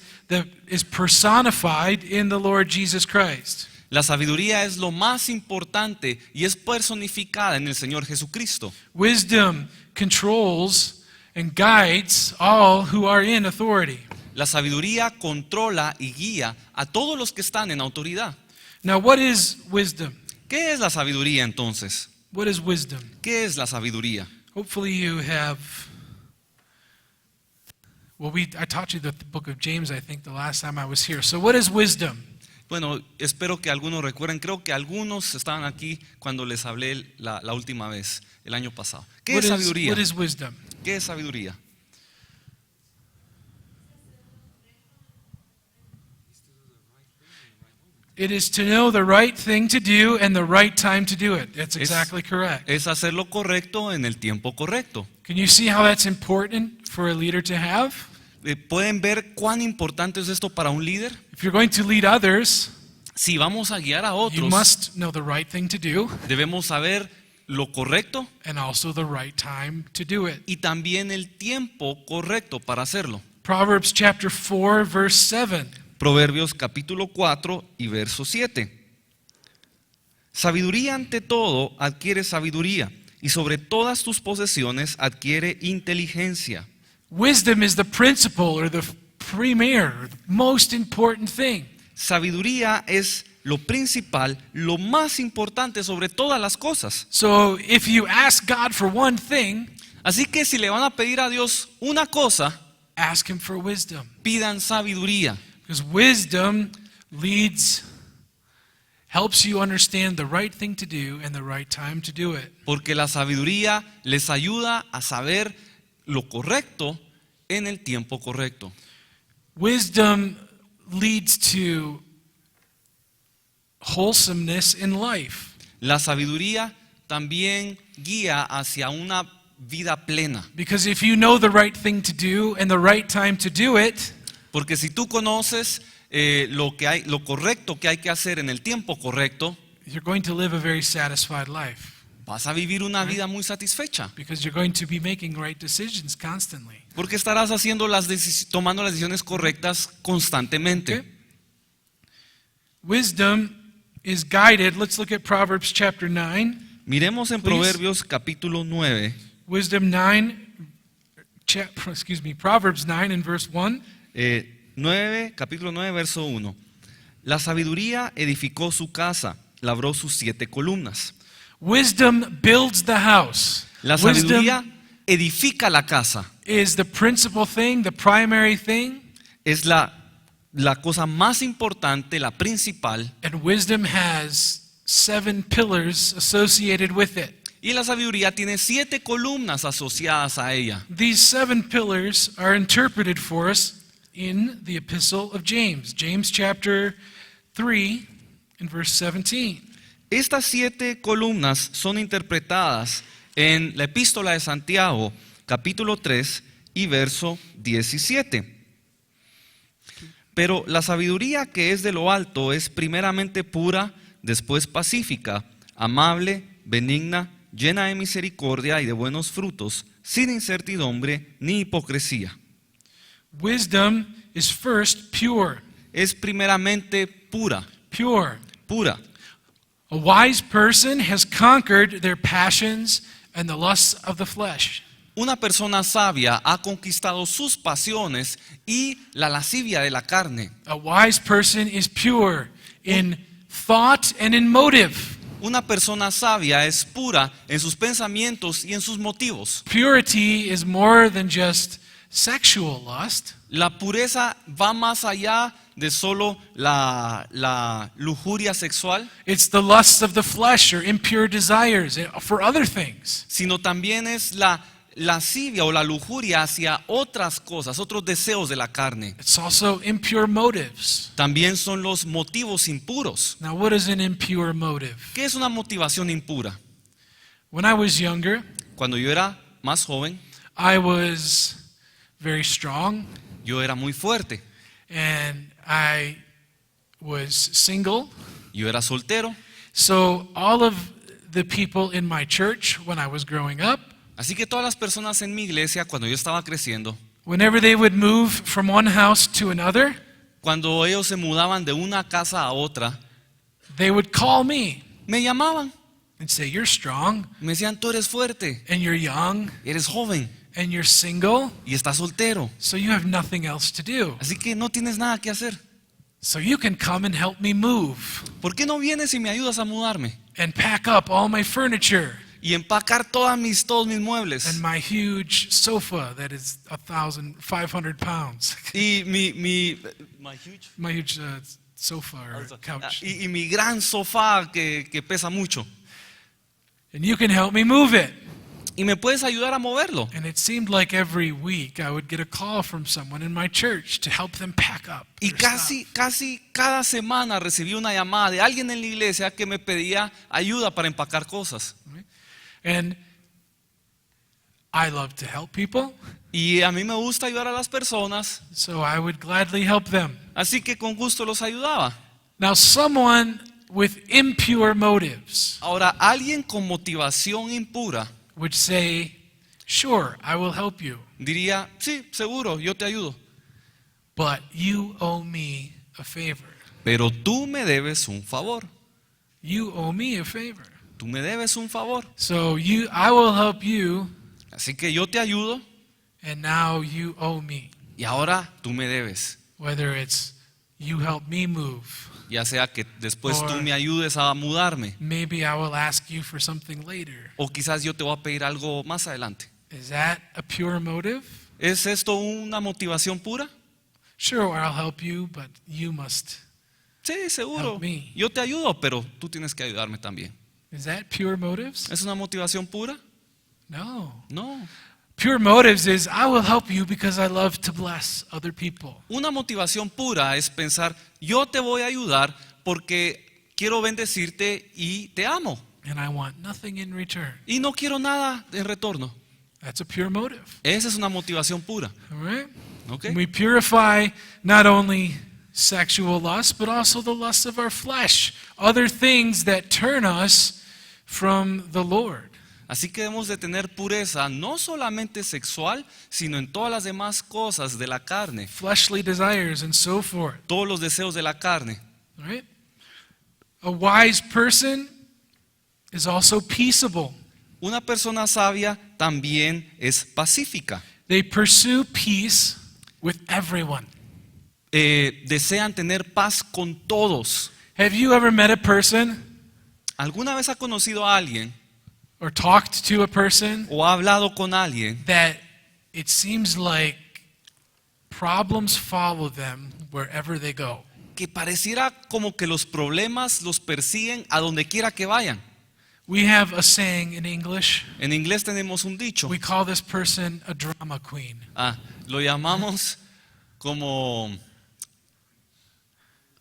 personified in the Lord Jesus Christ. La sabiduría es lo más importante y es personificada en el Señor Jesucristo. Wisdom controls and guides all who are in authority. La sabiduría controla y guía a todos los que están en autoridad. Now, what is wisdom? ¿Qué es la sabiduría entonces? What is wisdom? ¿Qué es la sabiduría? Hopefully you have. Well, I taught you the book of James, I think, the last time I was here. So, what is wisdom? Bueno, espero que algunos recuerden, creo que algunos estaban aquí cuando les hablé la última vez, el año pasado. ¿Qué What es sabiduría? what is wisdom? ¿Qué es sabiduría? It is to know the right thing to do and the right time to do it. That's exactly correct. Es hacer lo correcto en el tiempo correcto. Can you see how that's important for a leader to have? ¿Pueden ver cuán importante es esto para un líder? If you're going to lead others, Si vamos a guiar a you otros, must know the right thing to do debemos saber lo correcto and also the right time to do it. y también el tiempo correcto para hacerlo. Proverbs chapter 4, verse 7. Proverbios capítulo 4 y verso 7. Sabiduría ante todo adquiere sabiduría y sobre todas tus posesiones adquiere inteligencia. Wisdom is the principal or the premier, the most important thing. Sabiduría es lo principal, lo más importante sobre todas las cosas. So if you ask God for one thing, Así que si le van a pedir a Dios una cosa, ask Him for wisdom. pidan sabiduría. Because wisdom helps you understand the right thing to do and the right time to do it. Porque la sabiduría les ayuda a saber lo correcto en el tiempo correcto. Wisdom leads to wholesomeness in life. La sabiduría también guía hacia una vida plena. Because if you know the right thing to do and the right time to do it, Porque si tú conoces lo correcto que hay que hacer en el tiempo correcto, you're going to live a very satisfied life vas a vivir una vida muy satisfecha. because you're going to be making right decisions constantly. Porque estarás haciendo tomando las decisiones correctas constantemente. Okay? Wisdom is guided. Let's look at Proverbs chapter 9. Miremos en Please. Proverbios capítulo 9. Wisdom 9, Proverbs 9 and verse 1. Capítulo 9, verso 1. La sabiduría edificó su casa, labró sus 7 columnas. Wisdom builds the house. La sabiduría Wisdom edifica la casa. is the principal thing, the primary thing, Es la cosa más importante, la principal. and wisdom has 7 pillars associated with it. Y la sabiduría tiene 7 columnas asociadas a ella. These 7 pillars are interpreted for us in the epistle of James. James chapter 3 and verse 17. Estas 7 columnas son interpretadas en la epístola de Santiago, capítulo 3 y verso 17. Pero la sabiduría que es de lo alto es primeramente pura, después pacífica, amable, benigna, llena de misericordia y de buenos frutos, sin incertidumbre ni hipocresía. Wisdom is first pure. Es primeramente pura, Pure. pura. A wise person has conquered their passions and the lusts of the flesh. Una persona sabia ha conquistado sus pasiones y la lascivia de la carne. A wise person is pure in thought and in motive. Una persona sabia es pura en sus pensamientos y en sus motivos. Purity is more than just sexual lust. La pureza va más allá de solo la lujuria sexual, It's the lusts of the flesh or impure desires for other things. sino también es la lascivia o la lujuria hacia otras cosas, otros deseos de la carne. It's also impure motives. También son los motivos impuros. Now, what is an impure motive? ¿Qué es una motivación impura? When I was younger, Cuando yo era más joven, I was very strong yo era muy fuerte. and I was single. Yo era soltero. So all of the people in my church when I was growing up, Así que todas las personas en mi iglesia, cuando yo estaba creciendo, whenever they would move from one house to another, cuando ellos se mudaban de una casa a otra, they would call me me llamaban. and say, "You're strong Me decían, tú eres fuerte, and you're young eres joven and you're single, y estás soltero. so you have nothing else to do. Así que no tienes nada que hacer. So you can come and help me move ¿Por qué no vienes y me ayudas a mudarme? and pack up all my furniture Y empacar todos mis muebles. and my huge sofa that is 1,500 pounds." Y My huge sofa or couch. y mi gran sofá que pesa mucho. And you can help me move it. Y me puedes ayudar a moverlo. And it seemed like every week I would get a call from someone in my church to help them pack up Y their casi cada semana recibí una llamada de alguien en la iglesia que me pedía ayuda para empacar cosas. stuff. And I love to help people, Y a mí me gusta ayudar a las personas, so I would gladly help them. así que con gusto los ayudaba. Now, someone with impure motives Ahora, alguien con motivación impura would say, "Sure, I will help you, diría, sí, seguro, yo te ayudo, but you owe me a favor. pero tú me debes un favor. You owe me a favor. Tú me debes un favor. So I will help you, Así que yo te ayudo and now you owe me. y ahora tú me debes. Whether it's you help me move, Ya sea que después tú Or- me ayudes a mudarme maybe I will ask you for something later. o quizás yo te voy a pedir algo más adelante. Is that a pure motive? ¿Es esto una motivación pura? Sure, I'll help you, but you must. Sí, seguro. Help me. Yo te ayudo, pero tú tienes que ayudarme también. Is that pure motives? ¿Es una motivación pura? No. No. Pure motives is I will help you because I love to bless other people. Una motivación pura es pensar, yo te voy a ayudar porque quiero bendecirte y te amo. And I want nothing in return. Y no quiero nada en retorno. That's a pure motive. Esa es una motivación pura. All right? ¿Ok? And we purify not only sexual lust, but also the lust of our flesh, other things that turn us from the Lord. Así que debemos de tener pureza no solamente sexual, sino en todas las demás cosas de la carne, Fleshly desires and so forth. todos los deseos de la carne. Right? A wise person is also peaceable. Una persona sabia también es pacífica. They pursue peace with everyone. Desean tener paz con todos. Have you ever met a person ¿Alguna vez ha conocido a alguien or talked to a person o ha hablado con alguien that it seems like problems follow them wherever they go? que pareciera como que los problemas los persiguen a donde quiera que vayan? We have a saying in English. En inglés tenemos un dicho. We call this person a drama queen. Lo llamamos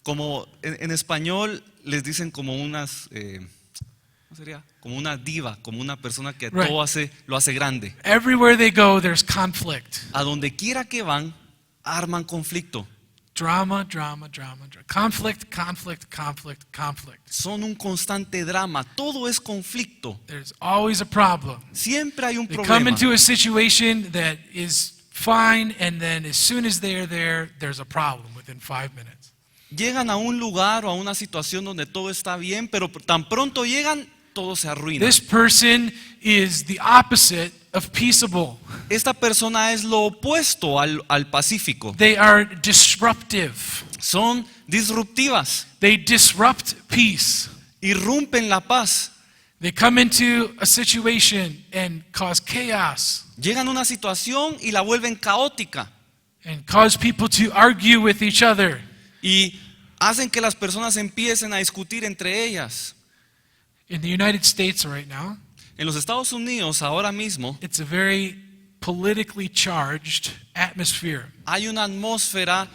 como en español les dicen como unas, ¿cómo sería? Como una diva, como una persona que Right. todo lo hace grande. Everywhere they go, there's conflict. A donde quiera que van, arman conflicto. Drama, drama, drama, drama. Conflict, conflict, conflict, conflict. Son un constante drama, todo es conflicto. There's always a problem. Siempre hay un They come problema. into a situation that is fine, and then as soon as they're there, there's a problem within 5 minutes. Llegan a un lugar o a una situación donde todo está bien, pero tan pronto llegan, todo se arruina. This person is the opposite of peaceable. Esta persona es lo opuesto al pacífico. They are disruptive. Son disruptivas, They disrupt peace. irrumpen la paz. They come into a situation and cause chaos Llegan a una situación y la vuelven caótica and cause people to argue with each other. y hacen que las personas empiecen a discutir entre ellas. In the United States right now, En los Estados Unidos ahora mismo it's a very politically charged atmosphere. hay una atmósfera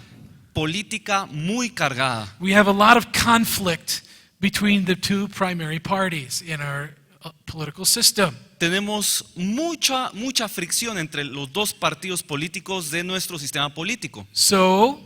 política muy cargada. We have a lot of conflict between the two primary parties in our political system. Tenemos mucha fricción entre los dos partidos políticos de nuestro sistema político. So,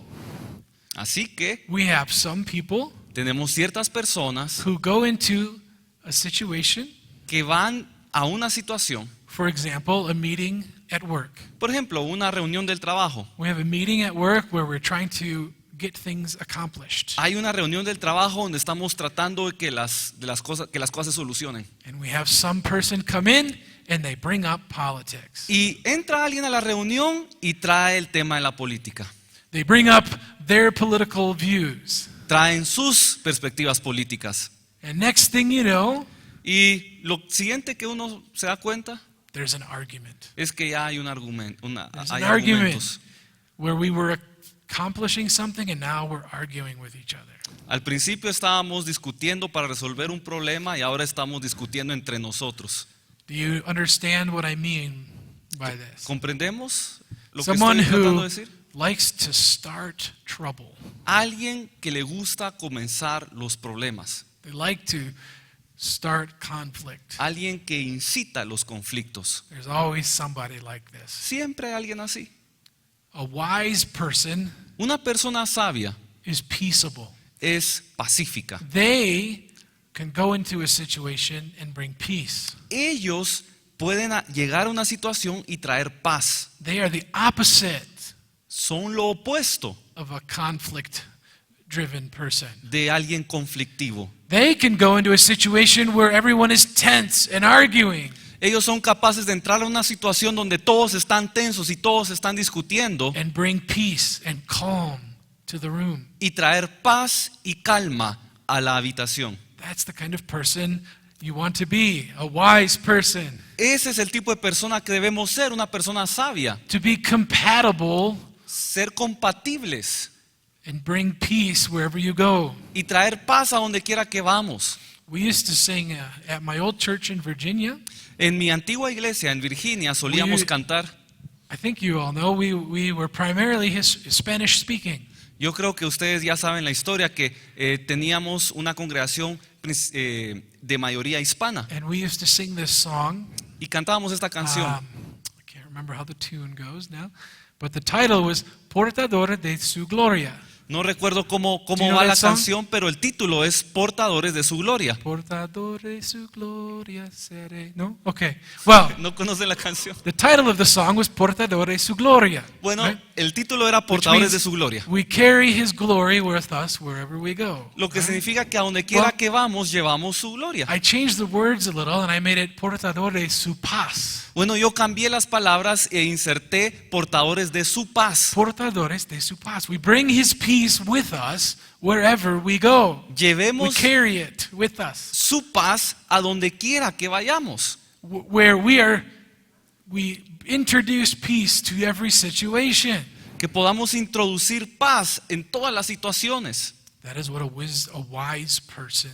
Así que we have some people tenemos ciertas personas who go into a situation, que van a una situación, for example, a meeting at work. por ejemplo, una reunión del trabajo. We have a meeting at work where we're trying to get things accomplished. Hay una reunión del trabajo donde estamos tratando de que las cosas se solucionen. And we have some person come in and they bring up politics. Y entra alguien a la reunión y trae el tema de la política. They bring up their political views. Traen sus perspectivas políticas. And next thing you know, Y lo siguiente que uno se da cuenta there's an argument. es que ya hay un argumento, There's hay an argument argumentos. where we were accomplishing something and now we're arguing with each other. Al principio estábamos discutiendo para resolver un problema y ahora estamos discutiendo entre nosotros. Do you understand what I mean by this? ¿Comprendemos lo que Someone estoy tratando who de decir? likes to start trouble. Alguien que le gusta comenzar los problemas. They like to start conflict. Alguien que incita los conflictos. There's always somebody like this. Siempre hay alguien así. A wise person Una persona sabia is peaceable. es pacífica. They can go into a situation and bring peace. Ellos pueden llegar a una situación y traer paz. They are the opposite Son lo opuesto of a conflict-driven person. de alguien conflictivo. They can go into a situation where everyone is tense and arguing. Ellos son capaces de entrar a una situación donde todos están tensos y todos están discutiendo And bring peace and calm to the room. y traer paz y calma a la habitación. That's the kind of person you want to be, a wise person. Ese es el tipo de persona que debemos ser, una persona sabia. To be compatible Ser compatibles and bring peace wherever you go. y traer paz a donde quiera que vamos. We used to sing at my old church in Virginia. En mi antigua iglesia en Virginia solíamos We- cantar. I think you all know we were primarily Spanish speaking. Yo creo que ustedes ya saben la historia que teníamos una congregación de mayoría hispana And we used to sing this song. y cantábamos esta canción. I can't remember how the tune goes now. But the title was Portador de su Gloria. No recuerdo cómo Do you know va that la song? canción, pero el título es Portadores de su gloria. Portador de su gloria seré. No? Okay. Well, ¿No conocen la canción? the title of the song was Portador de su gloria. Bueno, right? el título era Which Portadores means de su gloria. we carry his glory with us wherever we go. Lo que right? significa que a donde quiera Well, que vamos, llevamos su gloria. I changed the words a little and I made it Portador de su paz. Bueno, yo cambié las palabras e inserté portadores de su paz. Portadores de su paz. We bring his peace with us wherever we go. We Llevemos carry it with us. su paz a donde quiera que vayamos. Where we introduce peace to every situation. Que podamos introducir paz en todas las situaciones. That is what a wise person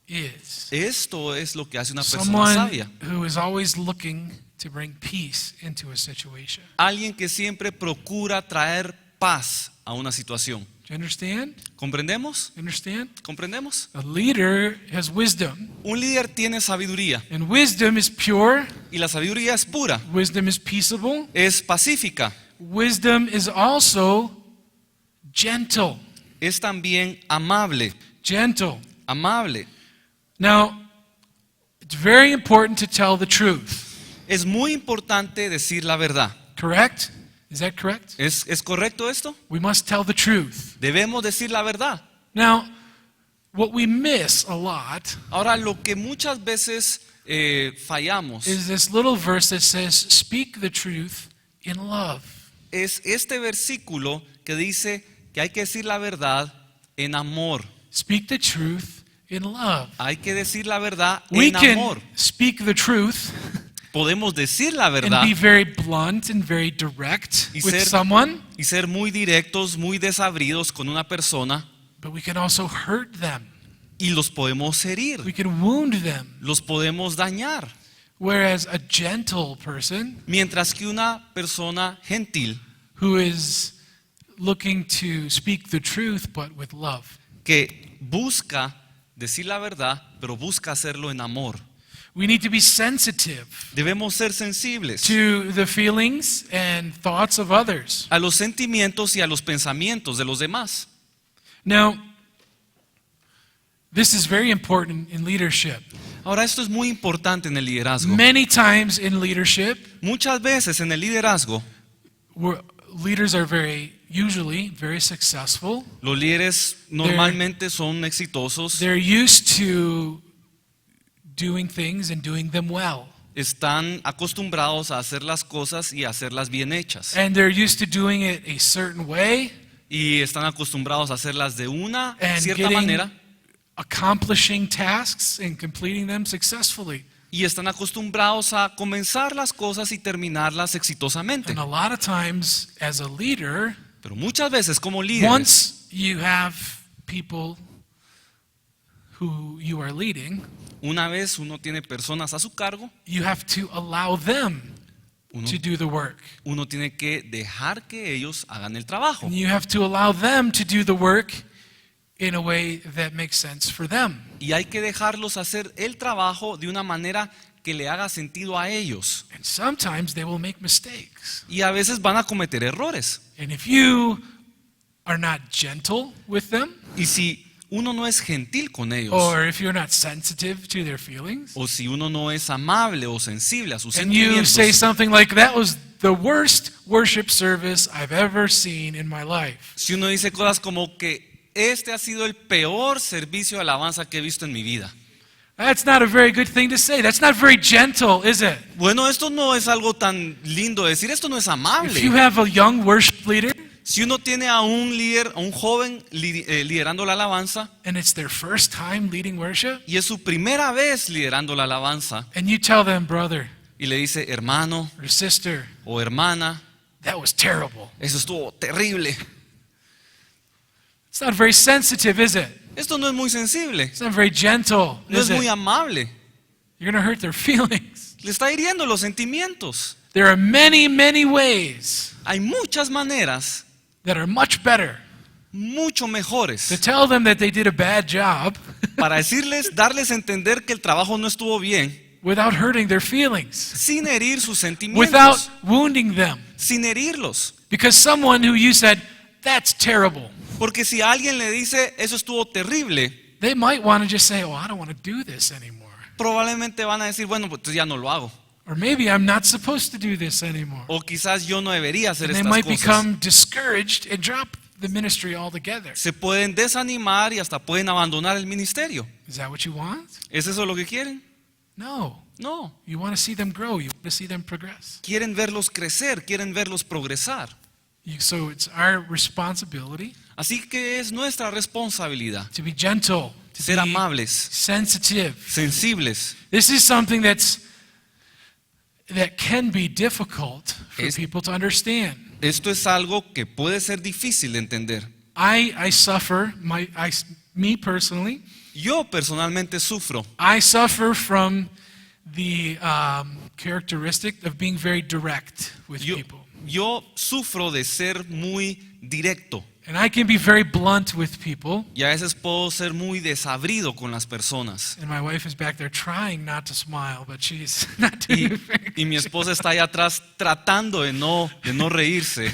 is. Esto es lo que hace una persona Someone sabia. who is always looking to bring peace into a situation. Alguien que siempre procura traer paz a una situación. Do you understand? ¿Comprendemos? Understand? ¿Comprendemos? A leader has wisdom, Un líder tiene sabiduría and wisdom is pure, y la sabiduría es pura, wisdom is peaceable, es pacífica, wisdom is also gentle. es también amable, Gentle. amable. Now, it's very important to tell the truth. Es muy importante decir la verdad. Correct? Is that correct? ¿Es correcto esto? We must tell the truth. Debemos decir la verdad. Now, what we miss a lot Ahora, lo que muchas veces fallamos is this little verse that says, speak the truth in love. es este versículo que dice que hay que decir la verdad en amor. Speak the truth in love. Hay que decir la verdad We en can amor. speak the truth Podemos decir la and verdad be very blunt and very direct Y with ser- someone, y ser muy directos, muy desabridos con una persona but we can also hurt them. y los podemos herir, We can wound them. los podemos dañar. Whereas a gentle person Mientras que una persona gentil who is looking to speak the truth but with love. que busca decir la verdad, pero busca hacerlo en amor. We need to be sensitive Debemos ser sensibles to the feelings and thoughts of others. a los sentimientos y a los pensamientos de los demás. Now, this is very important in leadership. Ahora, esto es muy importante en el liderazgo. Many times in leadership, Muchas veces en el liderazgo, leaders are usually very successful. los líderes normalmente son exitosos, They're used to doing things and doing them well. están acostumbrados a hacer las cosas y a hacerlas bien hechas. And they're used to doing it a certain way Y están acostumbrados a hacerlas de una and cierta getting manera accomplishing tasks and completing them successfully. y están acostumbrados a comenzar las cosas y terminarlas exitosamente. And a lot of times as a leader, Pero muchas veces como líderes, once you have people who you are leading, una vez uno tiene personas a su cargo, you have to allow them uno, to do the work. uno tiene que dejar que ellos hagan el trabajo. And you have to allow them to do the work in a way that makes sense for them. Y hay que dejarlos hacer el trabajo de una manera que le haga sentido a ellos. And sometimes they will make mistakes. Y a veces van a cometer errores. And if you are not gentle with them, Y si uno no es gentil con ellos, or if you're not sensitive to their feelings, o si uno no es amable o sensible a sus and you sentimientos, say something like, that was the worst worship service I've ever seen in my life. si uno dice cosas como que este ha sido el peor servicio de alabanza que he visto en mi vida. That's not a very good thing to say. That's not very gentle, is it? Bueno, esto no es algo tan lindo de decir, esto no es If you amable. have a young worship leader Si uno tiene a un líder, a un joven liderando la alabanza and it's their first time leading worship, y es su primera vez liderando la alabanza and you tell them, brother y le dice, hermano or sister, o hermana, that was terrible. eso estuvo terrible. It's not very sensitive, is it? Esto no es muy sensible, It's not very gentle, no is es muy it? amable. You're going to hurt their feelings. Le está hiriendo los sentimientos. There are many, many ways Hay muchas maneras that are much better mucho mejores to tell them that they did a bad job para decirles, darles a entender que el trabajo no estuvo bien, without hurting their feelings, sin herir sus without sentimientos, wounding them. sin herirlos. Because someone who you said, that's terrible, Porque si alguien le dice, eso estuvo terrible, they might want to just say, oh, I don't want to do this anymore. probablemente van a decir, bueno, pues entonces ya no lo hago. Or maybe I'm not supposed to do this anymore. O quizás yo no debería hacer And they estas might cosas. become discouraged and drop the ministry altogether. Se pueden desanimar y hasta pueden abandonar el ministerio. Is that what you want? ¿Es eso lo que quieren? No. No. You want to see them grow. You want to see them progress. Quieren verlos crecer, quieren verlos progresar. So it's our responsibility Así que es nuestra responsabilidad to be gentle, to ser be amables, sensitive. sensibles. This is something that can be difficult for people to understand. Esto es algo que puede ser difícil de entender. I suffer, me personally, Yo personalmente sufro. I suffer from the characteristic of being very direct with people. Yo sufro de ser muy directo And I can be very blunt with people. y a veces puedo ser muy desabrido con las personas. And my wife is back there trying not to smile, but she's not doing it very Y mi esposa está allá atrás tratando de no reírse.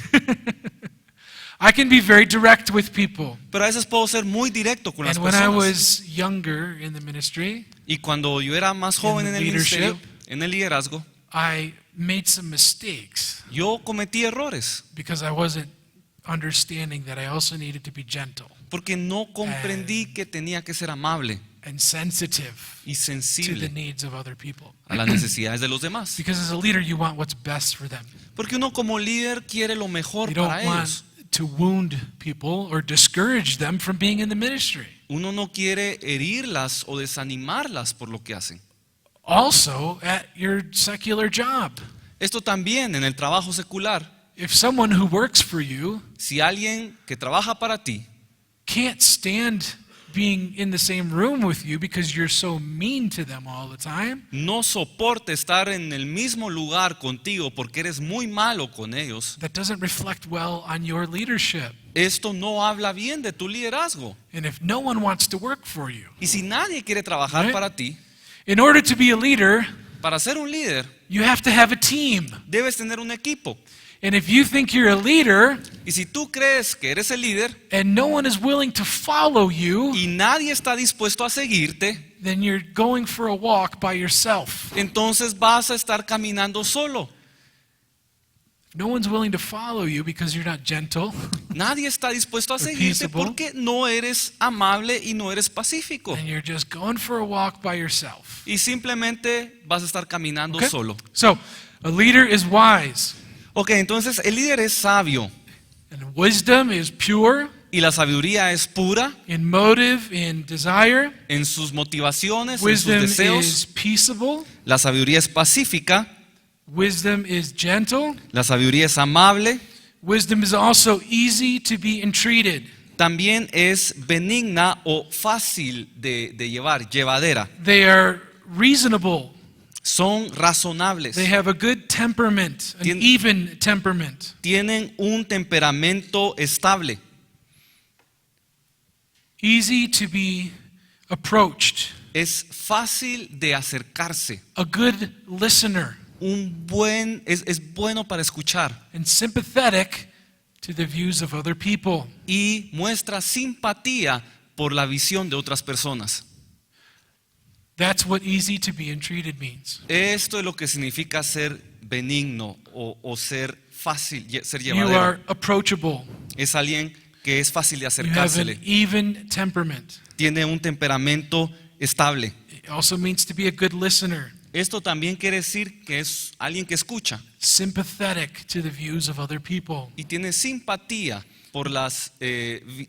I can be very direct with people. Pero a veces puedo ser muy directo con las And when I personas. was younger in the ministry, Y cuando yo era más joven in en el leadership, ministerio, en el liderazgo, I made some mistakes yo cometí errores because I wasn't understanding that I also needed to be gentle porque no comprendí que tenía que ser amable and sensitive y to the sensible needs of other people. a las necesidades de los demás. Because as a leader, you want what's best for them. Porque uno como líder quiere lo mejor You don't para want ellos. to wound people or discourage them from being in the ministry. Uno no quiere herirlas o desanimarlas por lo que hacen. Also, at your secular job, Esto también en el trabajo secular. if someone who works for you Si alguien que trabaja para ti can't stand being in the same room with you because you're so mean to them all the time, no soporta estar en el mismo lugar contigo porque eres muy malo con ellos, that doesn't reflect well on your leadership. esto no habla bien de tu liderazgo. And if no one wants to work for you, Y si nadie quiere trabajar Right. para ti, in order to be a leader, para ser un líder you have to have a team. debes tener un equipo. And if you think you're a leader Y si tú crees que eres el líder and no one is willing to follow you, y nadie está dispuesto a seguirte, then you're going for a walk by yourself. entonces vas a estar caminando solo. If no one's willing to follow you because you're not gentle, Nadie está dispuesto a Or seguirte peaceable. porque no eres amable y no eres pacífico. then you're just going for a walk by yourself. Y simplemente vas a estar caminando Okay? solo. So, a leader is wise, Ok, entonces el líder es sabio and wisdom is pure y la sabiduría es pura in motive, in desire. en sus motivaciones, en sus Wisdom deseos. is peaceable. La sabiduría es pacífica, Wisdom is gentle. la sabiduría es amable, Wisdom is also easy to be entreated. también es benigna o fácil de llevar, llevadera. They are reasonable. Son razonables, They have a good temperament, an Tien- even temperament. tienen un temperamento estable, Easy to be approached. es fácil de acercarse, A good listener es bueno para escuchar and sympathetic to the views of other people. y muestra simpatía por la visión de otras personas. That's what easy to be entreated means. Esto es lo que significa ser benigno o ser fácil, ser You llevadero. are approachable. Es alguien que es fácil de You have an acercársele. even temperament. Tiene un temperamento estable. It also means to be a good listener, Esto también quiere decir que es alguien que escucha sympathetic to the views of other people, y tiene simpatía por las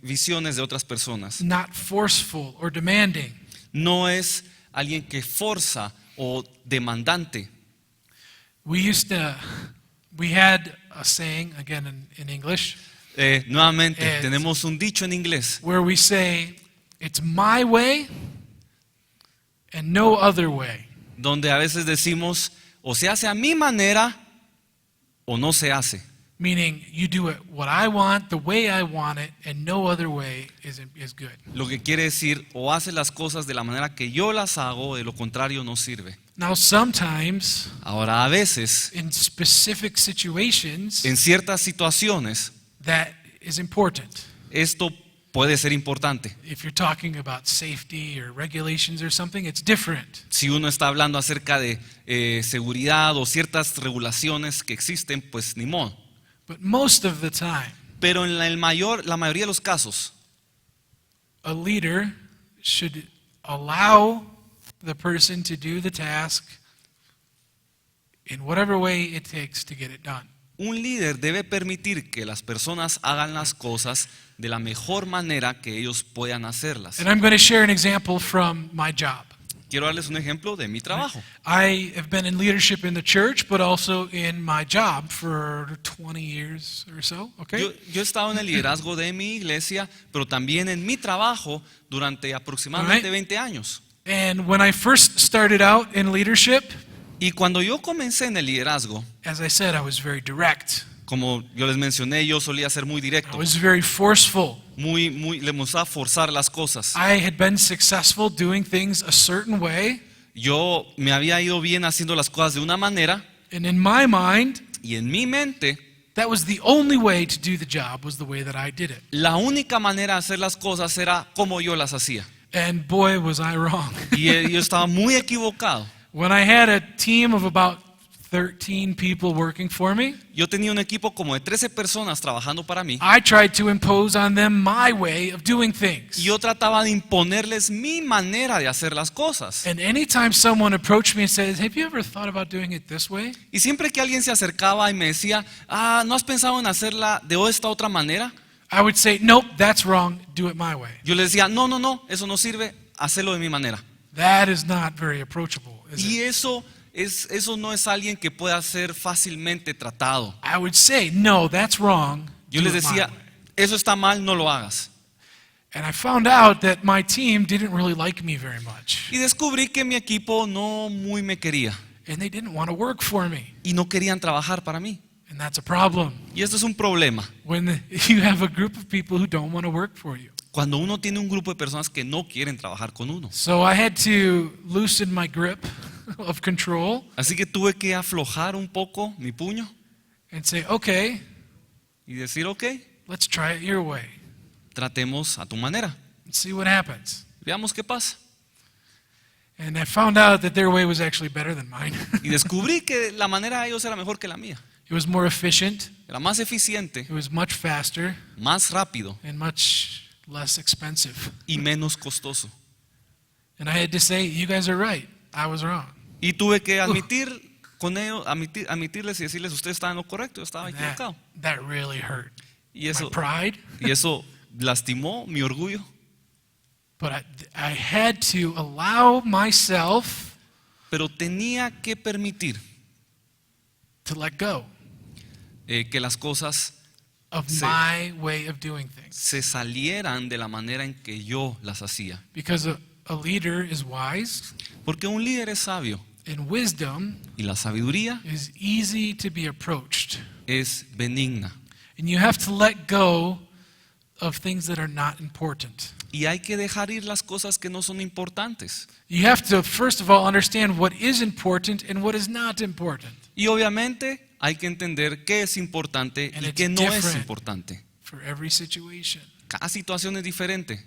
visiones de otras personas. not forceful or demanding. No es alguien que forza o demandante. We had a saying, again in English, Nuevamente, tenemos un dicho en inglés where we say, it's my way and no other way. donde a veces decimos o se hace a mi manera o no se hace. Meaning, you do it what I want, the way I want it, and no other way is good. Lo que quiere decir o hace las cosas de la manera que yo las hago, de lo contrario no sirve. Now, sometimes, Ahora a veces, in specific situations, en ciertas situaciones, that is important. esto puede ser importante. If you're talking about safety or regulations or something, it's different. Si uno está hablando acerca de seguridad o ciertas regulaciones que existen, pues ni modo. But most of the time, Pero en la mayoría de los casos, a leader should allow the person to do the task in whatever way it takes to get it done. un líder debe permitir que las personas hagan las cosas de la mejor manera que ellos puedan hacerlas. And I'm going to share an example from my job. Quiero darles un ejemplo de mi trabajo. I have been in leadership in the church, but also in my job for 20 years or so, okay? Yo he estado en el liderazgo de mi iglesia, pero también en mi trabajo durante aproximadamente 20 años. And when I first started out in leadership, Y cuando yo comencé en el liderazgo, as I said, I was very direct. como yo les mencioné, yo solía ser muy I directo, was very forceful. le gustaba forzar las cosas. I had been successful doing things a certain way, Yo me había ido bien haciendo las cosas de una manera and in my mind, y en mi mente that was the only way to do the job, was the way that I did it. la única manera de hacer las cosas era como yo las hacía. And boy, was I wrong. Y yo estaba muy equivocado. When I had a team of about 13 people working for me, Yo tenía un equipo como de 13 personas trabajando para mí I tried to impose on them my way of doing things. y yo trataba de imponerles mi manera de hacer las cosas. And anytime someone approached me and says, "Have you ever thought about doing it this way?" Y siempre que alguien se acercaba y me decía, ¿no has pensado en hacerla de esta otra manera? I would say, "Nope, that's wrong. Do it my way." Yo les decía, no, eso no sirve, hazlo de mi manera. That is not very approachable, is Y it? eso no es alguien que pueda ser fácilmente tratado. I would say, "No, that's wrong. Yo Do les it my decía, way." eso está mal, no lo hagas. And I found out that my team didn't really like me very much, Y descubrí que mi equipo no muy me quería and they didn't want to work for me. y no querían trabajar para mí. And that's a problem Y esto es un problema. when you have a group of people who don't want to work for you. Cuando uno tiene un grupo de personas que no quieren trabajar con uno. So I had to loosen my grip of control Así que tuve que aflojar un poco mi puño and say, "Okay, y decir, ok, let's try it your way tratemos a tu manera. and see what happens." Veamos qué pasa. And I found out that their way was actually better than mine. Y descubrí que la manera de ellos era mejor que la mía. It was more efficient, Era más eficiente, it was much faster, más rápido and much less expensive. y menos costoso. And I had to say, "You guys are right. I was wrong." Y tuve que admitirles y decirles, ustedes estaban en lo correcto, yo estaba And equivocado. that really hurt Y my pride. eso lastimó mi orgullo. But I had to allow myself Pero tenía que permitir to let go que las cosas of Sí. my way of doing things. se salieran de la manera en que yo las hacía. Because a leader is wise, Porque un líder es sabio and wisdom y la sabiduría is easy to be approached. es benigna. And you have to let go of things that are not important. Y hay que dejar ir las cosas que no son importantes. You have to, first of all, understand what is important and what is not important Y obviamente hay que entender qué es importante And y it's qué no es different. importante. for every situation. Cada situación es diferente.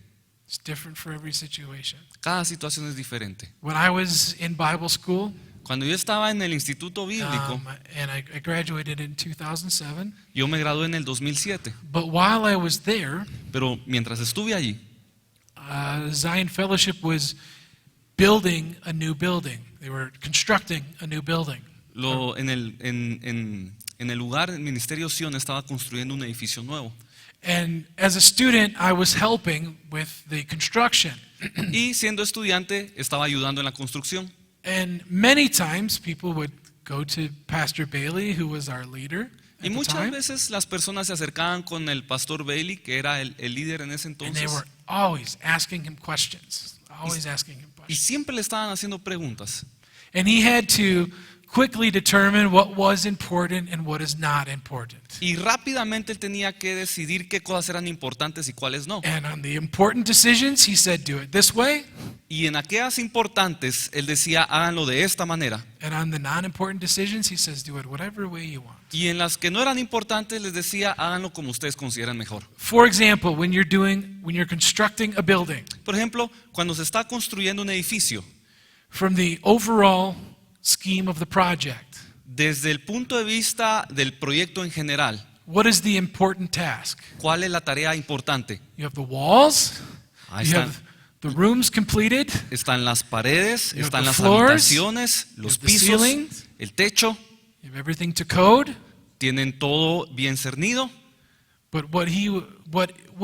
It's different for every situation. Cada situación es diferente. When I was in Bible school, Cuando yo estaba en el instituto bíblico, and I graduated in 2007, yo me gradué en el 2007. but while I was there, Pero mientras estuve allí, Zion Fellowship was building a new building. They were constructing a new building. en el lugar, el Ministerio Sion estaba construyendo un edificio nuevo. And as a student, I was helping with the construction. Y siendo estudiante, estaba ayudando en la construcción. And many times people would go to Pastor Bailey, who was our leader at Y the muchas time, veces las personas se acercaban con el pastor Bailey, que era el líder en ese and they entonces, were always asking him questions, always asking him y questions. siempre le estaban haciendo preguntas. And he had to quickly determine what was important and what is not important. Y rápidamente él tenía que decidir qué cosas eran importantes y cuáles no. And on the important decisions, he said, "Do it this way." Y en aquellas importantes, él decía, háganlo de esta manera. And on the non-important decisions, he says, do it whatever way you want. Y en las que no eran importantes, les decía, háganlo como ustedes consideren mejor. For example, when you're constructing a building, Por ejemplo, cuando se está construyendo un edificio, from the overall scheme of the project, desde el punto de vista del proyecto en general, what is the important task? ¿cuál es la tarea importante? You have the walls, Ahí you están, have the rooms completed, están las paredes, You have están the las floors, habitaciones, los have the pisos, ceilings. el techo, you have everything to code, tienen todo bien cernido. but what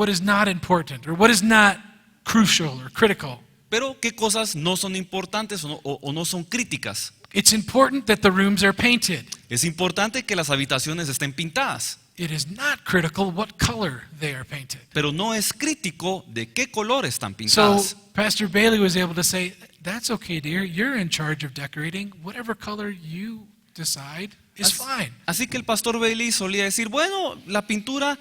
is not important or what is not crucial or critical? Pero ¿qué cosas no son importantes o no son críticas? It's important that the rooms are painted. Es importante que las habitaciones estén pintadas, It is not critical what color they are painted. pero no es crítico de qué color están So pintadas. Pastor Bailey was able to say, that's okay, dear. You're in charge of decorating. Whatever color you decide is fine. Así que el pastor Bailey solía decir, bueno, la pintura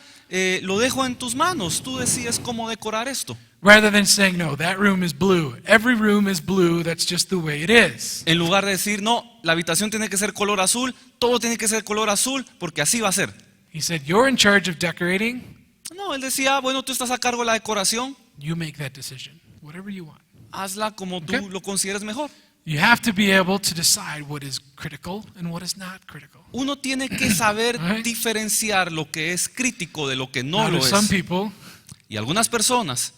lo dejo en tus manos, tú decides cómo decorar esto. Rather than saying, no, that room is blue. Every room is blue. That's just the way it is. En lugar de decir, no, la habitación tiene que ser color azul, todo tiene que ser color azul, porque así va a ser. He said, you're in charge of decorating. No, él decía, bueno, tú estás a cargo de la decoración, You make that decision, whatever you want. hazla como tú Ok. lo consideres mejor. You have to be able to decide what is critical and what is not critical. Uno tiene que saber Right. diferenciar lo que es crítico de lo que no Now, lo to some es. people, Y algunas personas,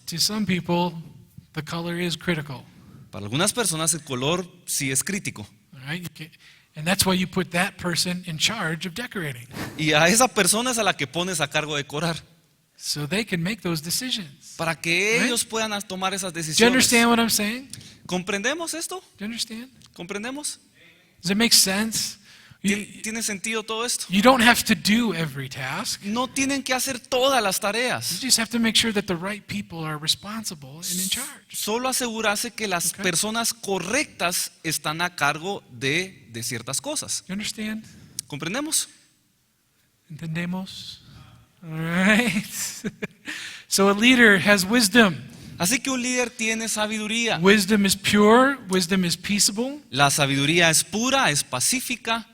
the color is critical. para algunas personas el color sí es crítico. All right? And that's why you put that person in charge of decorating, Y a esa persona es a la que pones a cargo de decorar, so they can make those decisions. para que Right. ellos puedan tomar esas Do you decisiones. understand what I'm saying? ¿Comprendemos esto? Do you understand? ¿Comprendemos? Does it make sense? ¿Tiene sentido todo esto? You don't have to do every task. No tienen que hacer todas las You tareas. just have to make sure that the right people are responsible and in charge. Solo asegurarse que las Ok. personas correctas están a cargo de ciertas cosas. You understand? ¿Comprendemos? ¿Entendemos? All right. So a leader has wisdom. Así que un líder tiene sabiduría. Wisdom is pure. Wisdom is peaceable. La sabiduría es pura, es pacífica,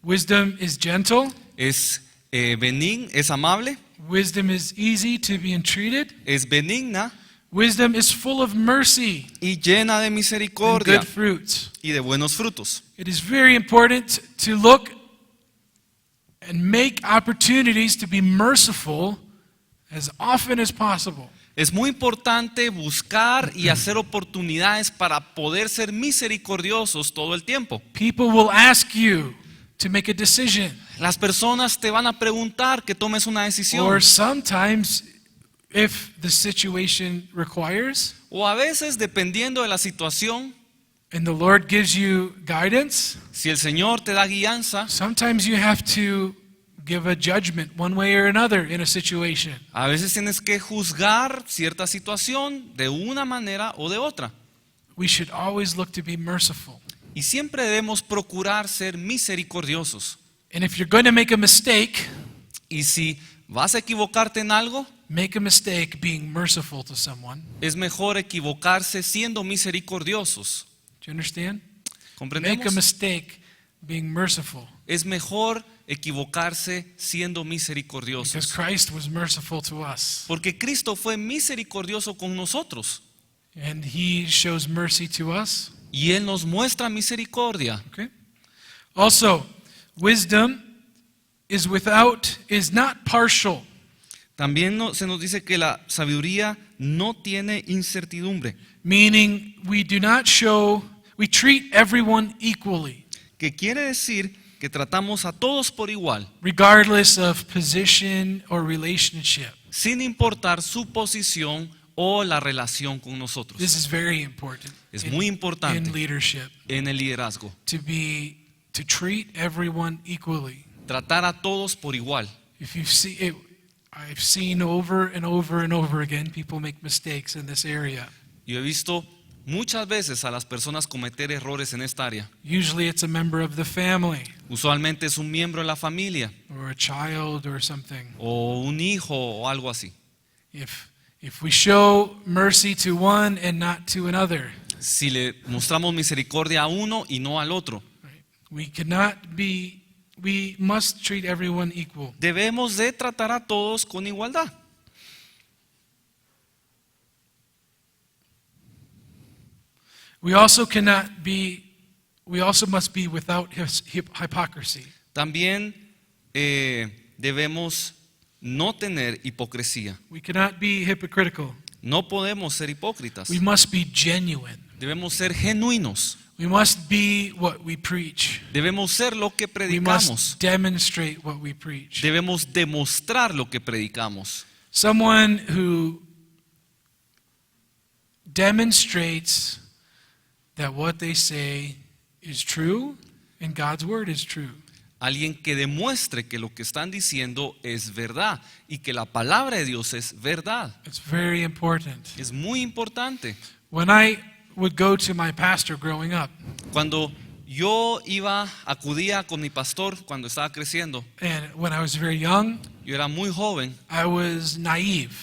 Wisdom is gentle. es benigna, es amable, Wisdom is easy to be entreated. es benigna Wisdom is full of mercy y llena de and misericordia good fruits. y de buenos frutos. It is very important to look and make opportunities to be merciful as often as possible. Es muy importante buscar y hacer oportunidades para poder ser misericordiosos todo el tiempo. People will ask you to make a decision, Las personas te van a preguntar que tomes una decisión. or sometimes, if the situation requires, O a veces, dependiendo de la situación, and the Lord gives you guidance, si el Señor te da guianza, sometimes you have to give a judgment one way or another in a situation. a veces tienes que juzgar cierta situación de una manera o de otra. We should always look to be merciful. Y siempre debemos procurar ser misericordiosos. And if you're going to make a mistake, Y si vas a equivocarte en algo, make a mistake being merciful to someone. es mejor equivocarse siendo misericordiosos. Do you understand? Make a ¿Comprendemos? mistake being merciful. Es mejor equivocarse siendo Because misericordiosos. Christ was merciful to us. Porque Cristo fue misericordioso con nosotros. And he shows mercy to us. Y Él nos muestra misericordia. Okay? Also, wisdom is not partial. También se nos dice que la sabiduría no tiene incertidumbre. Meaning we treat everyone equally, Que quiere decir que tratamos a todos por igual, regardless of position or relationship. sin importar su posición o la relación con nosotros. This is very important. Es muy importante in leadership en el liderazgo. to treat everyone equally. Tratar a todos por igual. If you see it, I've seen over and over and over again people make mistakes in this area. Yo he visto muchas veces a las personas cometer errores en esta área. Usually it's a member of the family Usualmente es un miembro de la familia or a child or something. o un hijo o algo así. If we show mercy to one and not to another, si le mostramos misericordia a uno y no al otro. Right? We must treat everyone equal. Debemos de tratar a todos con igualdad. We also must be without hypocrisy. También debemos no tener hipocresía. We cannot be hypocritical. No podemos ser hipócritas. We must be genuine. Debemos ser genuinos. We must be what we preach. Debemos ser lo que We predicamos. must demonstrate what we preach. Debemos demostrar lo que predicamos. Someone who demonstrates that what they say is true and God's word is true. Alguien que demuestre que lo que están diciendo es verdad y que la palabra de Dios es verdad. It's very important. Es muy importante. When I would go to my pastor growing up, Cuando yo acudía con mi pastor cuando estaba creciendo, and when I was very young, yo era muy joven, I was naive.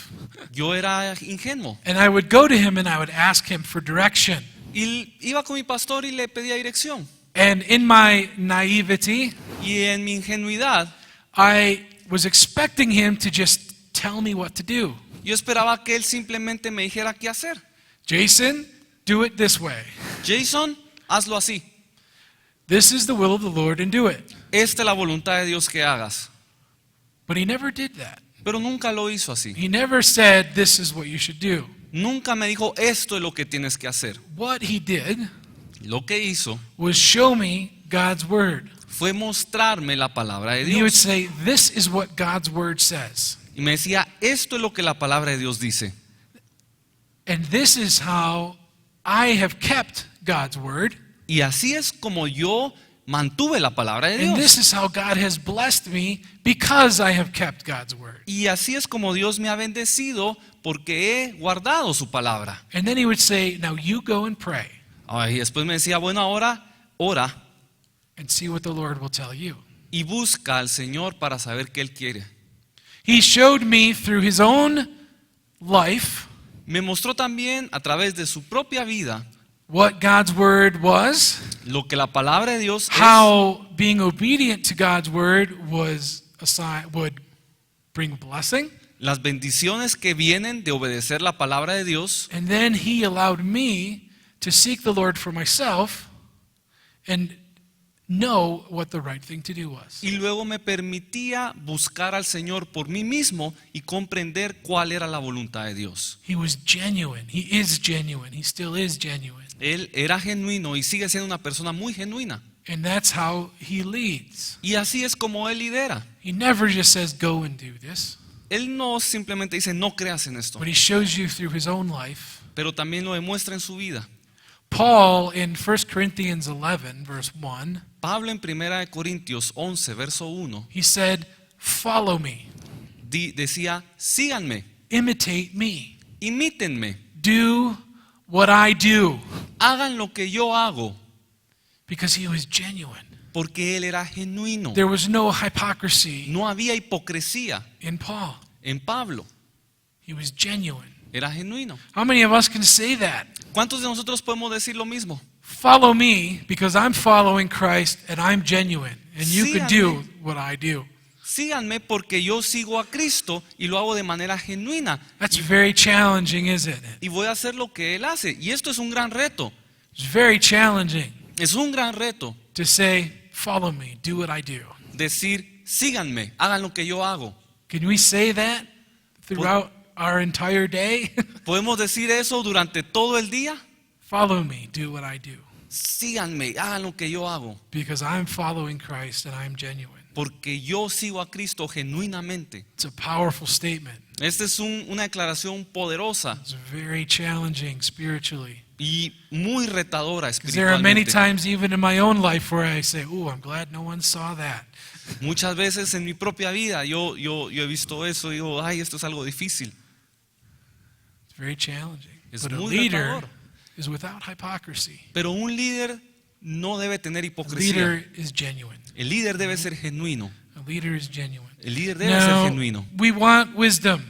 yo era ingenuo. And I would go to him and I would ask him for direction. Y iba con mi pastor y le pedía dirección. And in my naivety, Y en mi ingenuidad, I was expecting him to just tell me what to do. yo esperaba que él simplemente me dijera qué hacer. Jason, do it this way. Jason, hazlo así. This is the will of the Lord and do it. Esta es la voluntad de Dios que hagas. But he never did that. Pero nunca lo hizo así. He never said, this is what you should do. Nunca me dijo, esto es lo que tienes que hacer. What he did Lo que hizo was show me God's word. fue mostrarme la palabra de And he would Dios. say, this is what God's word says. Y me decía, esto es lo que la palabra de Dios dice. And this is how I have kept God's word. Y así es como yo mantuve la palabra de And Dios. this is how God has blessed me because I have kept God's word. Y así es como Dios me ha bendecido porque he guardado su palabra. And then he would say, now you go and pray Y después me decía, bueno, ahora ora and see what the Lord will tell you. y busca al Señor para saber qué Él quiere. He showed me through his own life Me mostró también a través de su propia vida what God's word was, lo que la palabra de Dios es, how being obedient to God's word would bring blessing. las bendiciones que vienen de obedecer la palabra de Dios. And then he allowed me to seek the Lord for myself and know what the right thing to do was. Y luego me permitía buscar al Señor por mí mismo y comprender cuál era la voluntad de Dios. He was genuine. He is genuine. He still is genuine. Él era genuino y sigue siendo una persona muy genuina. And that's how he leads. Y así es como Él lidera. He never just says, go and do this. Él no simplemente dice, no creas en esto, But he shows you through his own life. pero también lo demuestra en su vida. Paul in 1 Corinthians 11, verse 1, Pablo en 1 Corintios 11, verso 1, he said, follow me, decía, síganme, imitate me, imítenme, do what I do. hagan lo que yo hago, Because he was genuine. porque Él era genuino. There was no hypocrisy No había hipocresía in Paul. en Pablo, He was genuine. era genuino. How many of us can say that? ¿Cuántos de nosotros podemos decir lo mismo? Follow me because I'm following Christ and I'm genuine. And you can do Síganme. what I do. Síganme porque yo sigo a Cristo y lo hago de manera genuina. That's very challenging, isn't it? Y voy a hacer lo que Él hace. Y esto es un gran reto. It's very challenging Es un gran reto to say, follow me, do what I do. decir, síganme, hagan lo que yo hago. Can we say that throughout our entire day? ¿Podemos decir eso durante todo el día? Follow me, do what I do. Síganme, hagan lo que yo hago. Because I'm following Christ and I'm genuine. Porque yo sigo a Cristo genuinamente. It's a powerful statement. Esta es una declaración poderosa It's very challenging spiritually. y muy retadora Because there are many espiritualmente. times even in my own life where I say, oh, I'm glad no one saw that. Muchas veces en mi propia vida yo he visto eso y digo, ay, esto es algo difícil. It's very challenging. Es But a muy leader retador. is without hypocrisy. Pero un líder no debe tener A hipocresía. leader is genuine. El líder debe ser genuino. A leader is genuine. El líder debe ser Now, genuino. we want wisdom.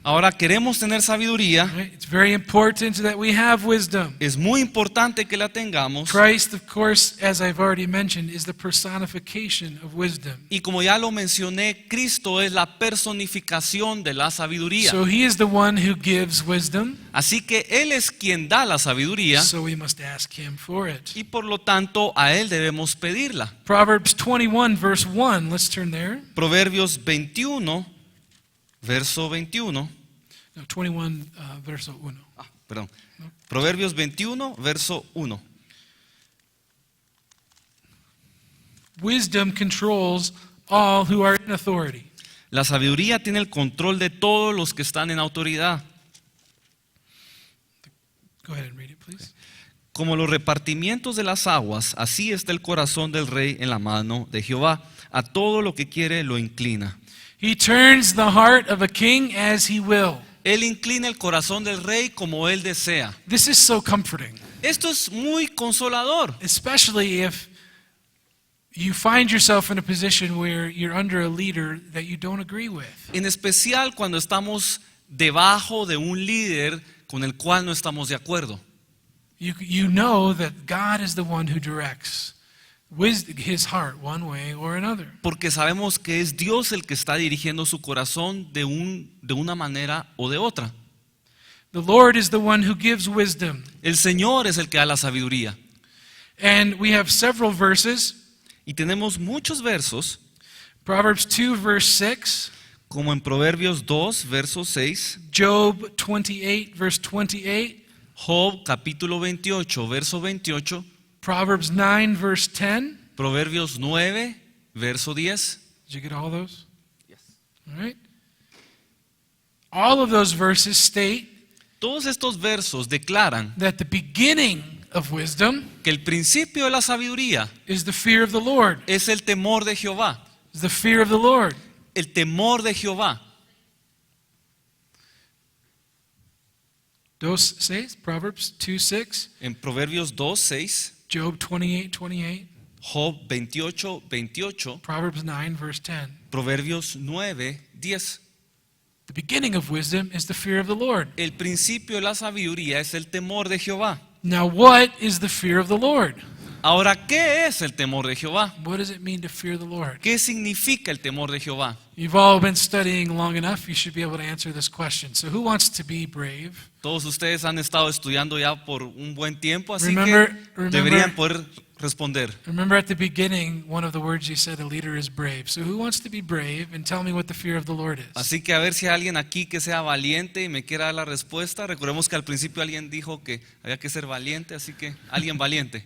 Ahora queremos tener sabiduría. Right? It's very important that we have wisdom. Es muy importante que la tengamos. Christ, of course, as I've already mentioned, is the personification of wisdom. Y como ya lo mencioné, Cristo es la personificación de la sabiduría. So he is the one who gives wisdom, Así que Él es quien da la sabiduría so we must ask him for it. y por lo tanto a Él debemos pedirla. Proverbs 21, verse 1, let's turn there. Proverbios 21, verso 21. No, 21, verso 1. Perdón. Proverbios 21, verso 1. Wisdom controls all who are in authority. La sabiduría tiene el control de todos los que están en autoridad. Go ahead and read it, please. Como los repartimientos de las aguas, así está el corazón del rey en la mano de Jehová. A todo lo que quiere lo inclina. He turns the heart of a king as he will. Él inclina el corazón del rey como él desea. This is so comforting, Esto es muy consolador, especially if you find yourself in a position where you're under a leader that you don't agree with. en especial cuando estamos debajo de un líder con el cual no estamos de acuerdo. You know that God is the one who directs his heart one way or another. Porque sabemos que es Dios el que está dirigiendo su corazón de una manera o de otra. The Lord is the one who gives wisdom. El Señor es el que da la sabiduría. And we have several verses. Y tenemos muchos versos, Proverbs 2, verse 6. como en Proverbios 2, verso 6, Job 28, verse 28. Job capítulo 28, verso 28, Proverbs 9, verse 10. Proverbios 9, verso 10. Did you get all those? Yes. All right. All of those verses state Todos estos versos declaran that the beginning of wisdom que el principio de la sabiduría is the fear of the Lord. es el temor de Jehová. Is the fear of the Lord. El temor de Jehová. 2:6, Proverbs 2:6, En Proverbios 2, 6, Job 28, 28, Job 28, 28, Proverbs 9, verse 10. Proverbios 9, 10. The beginning of wisdom is the fear of the Lord. El principio de la sabiduría es el temor de Jehová. Now, what is the fear of the Lord? Ahora, ¿qué es el temor de Jehová? What does it mean to fear the Lord? ¿Qué significa el temor de Jehová? You've all been studying long enough. You should be able to answer this question. So, who wants to be brave? Todos ustedes han estado estudiando ya por un buen tiempo, así Remember- que remember- deberían poder responder. Remember at the beginning, one of the words you said, a leader is brave. So, who wants to be brave and tell me what the fear of the Lord is? Así que a ver si hay alguien aquí que sea valiente y me quiera dar la respuesta. Recordemos que al principio alguien dijo que había que ser valiente, así que alguien valiente.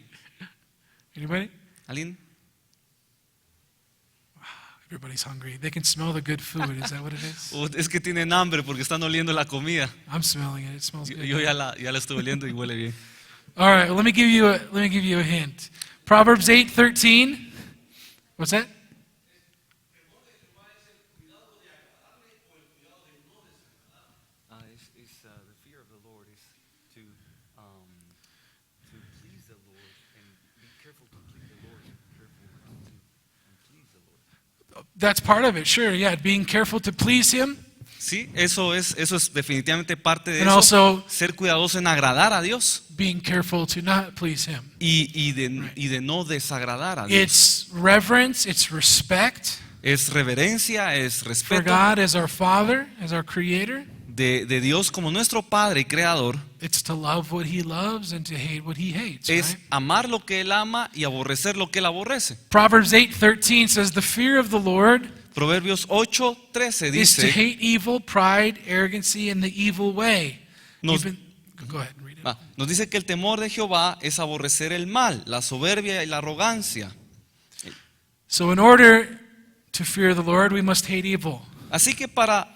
Anybody? ¿Alguien? Everybody's hungry. They can smell the good food. Is that what it is? Es que tienen hambre porque están oliendo la comida. I'm smelling it. It smells Yo, good. yo ya la estuve oliendo y huele bien. All right, well, let me give you a hint. Proverbs 8:13. What's that? The fear of the Lord is to please the Lord and be careful to please the Lord and careful to please the Lord. That's part of it. Sure, yeah, being careful to please him, Sí, eso es definitivamente parte de and eso. also Ser cuidadoso en agradar a Dios being careful to not please him. y de no desagradar a Dios. It's reverence, it's respect Es reverencia, es for respeto God as our Father, as our Creator. de Dios como nuestro Padre y Creador. It's to love what He loves and to hate what He hates. Es Right? amar lo que Él ama y aborrecer lo que Él aborrece. Proverbs 8:13 says, "The fear of the Lord Proverbios 8:13 is to dice, hate evil, pride, arrogancy, and the evil way." Nos- Go ahead and read it. nos dice que el temor de Jehová es aborrecer el mal, la soberbia y la arrogancia. So in order to fear the Lord, we must hate evil. Así que para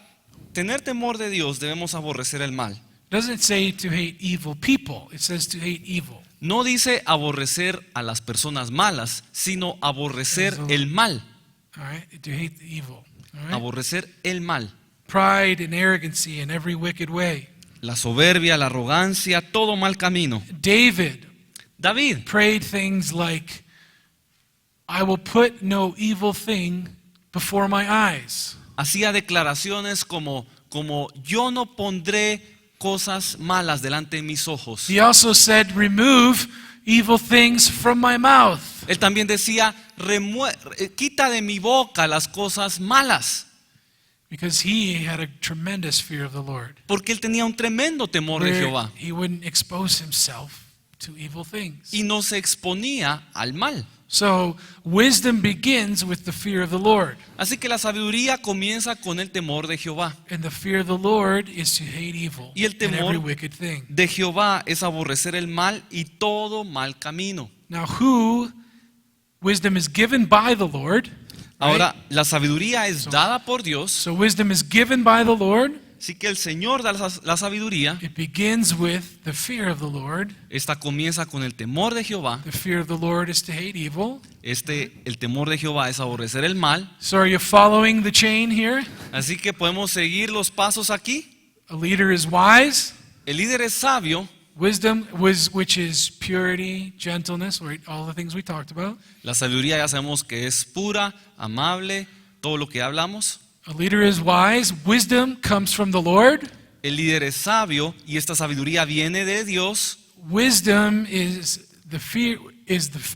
tener temor de Dios debemos aborrecer el mal. It doesn't say to hate evil people. It says to hate evil. No dice aborrecer a las personas malas, sino aborrecer Eso. el mal. All right? To hate the evil. All right? Aborrecer el mal. Pride and arrogancy and every wicked way. La soberbia, la arrogancia, todo mal camino. David David prayed things like, "I will put no evil thing before my eyes." hacía declaraciones como como yo no pondré cosas malas delante de mis ojos. He also said, remove evil things from my mouth. Él también decía, quita de mi boca las cosas malas. Because he had a tremendous fear of the Lord. Porque él tenía un tremendo temor de Where Jehová he wouldn't expose himself to evil things. y no se exponía al mal. So wisdom begins with the fear of the Lord. Así que la sabiduría comienza con el temor de Jehová. And the fear of the Lord is to hate evil Y el and temor every wicked thing. de Jehová es aborrecer el mal y todo mal camino. Now wisdom is given by the Lord. Ahora, la sabiduría es dada por Dios. So wisdom is given by the Lord. Así que el Señor da la sabiduría. It begins with the fear of the Lord. Esta comienza con el temor de Jehová. The fear of the Lord is to hate evil. El temor de Jehová es aborrecer el mal. So are you following the chain here? Así que podemos seguir los pasos aquí. A leader is wise. El líder es sabio. Wisdom, which is purity, gentleness, right? All the things we talked about. La sabiduría ya sabemos que es pura, amable, todo lo que hablamos. A leader is wise. Wisdom comes from the Lord. El líder es sabio y esta sabiduría viene de Dios. Wisdom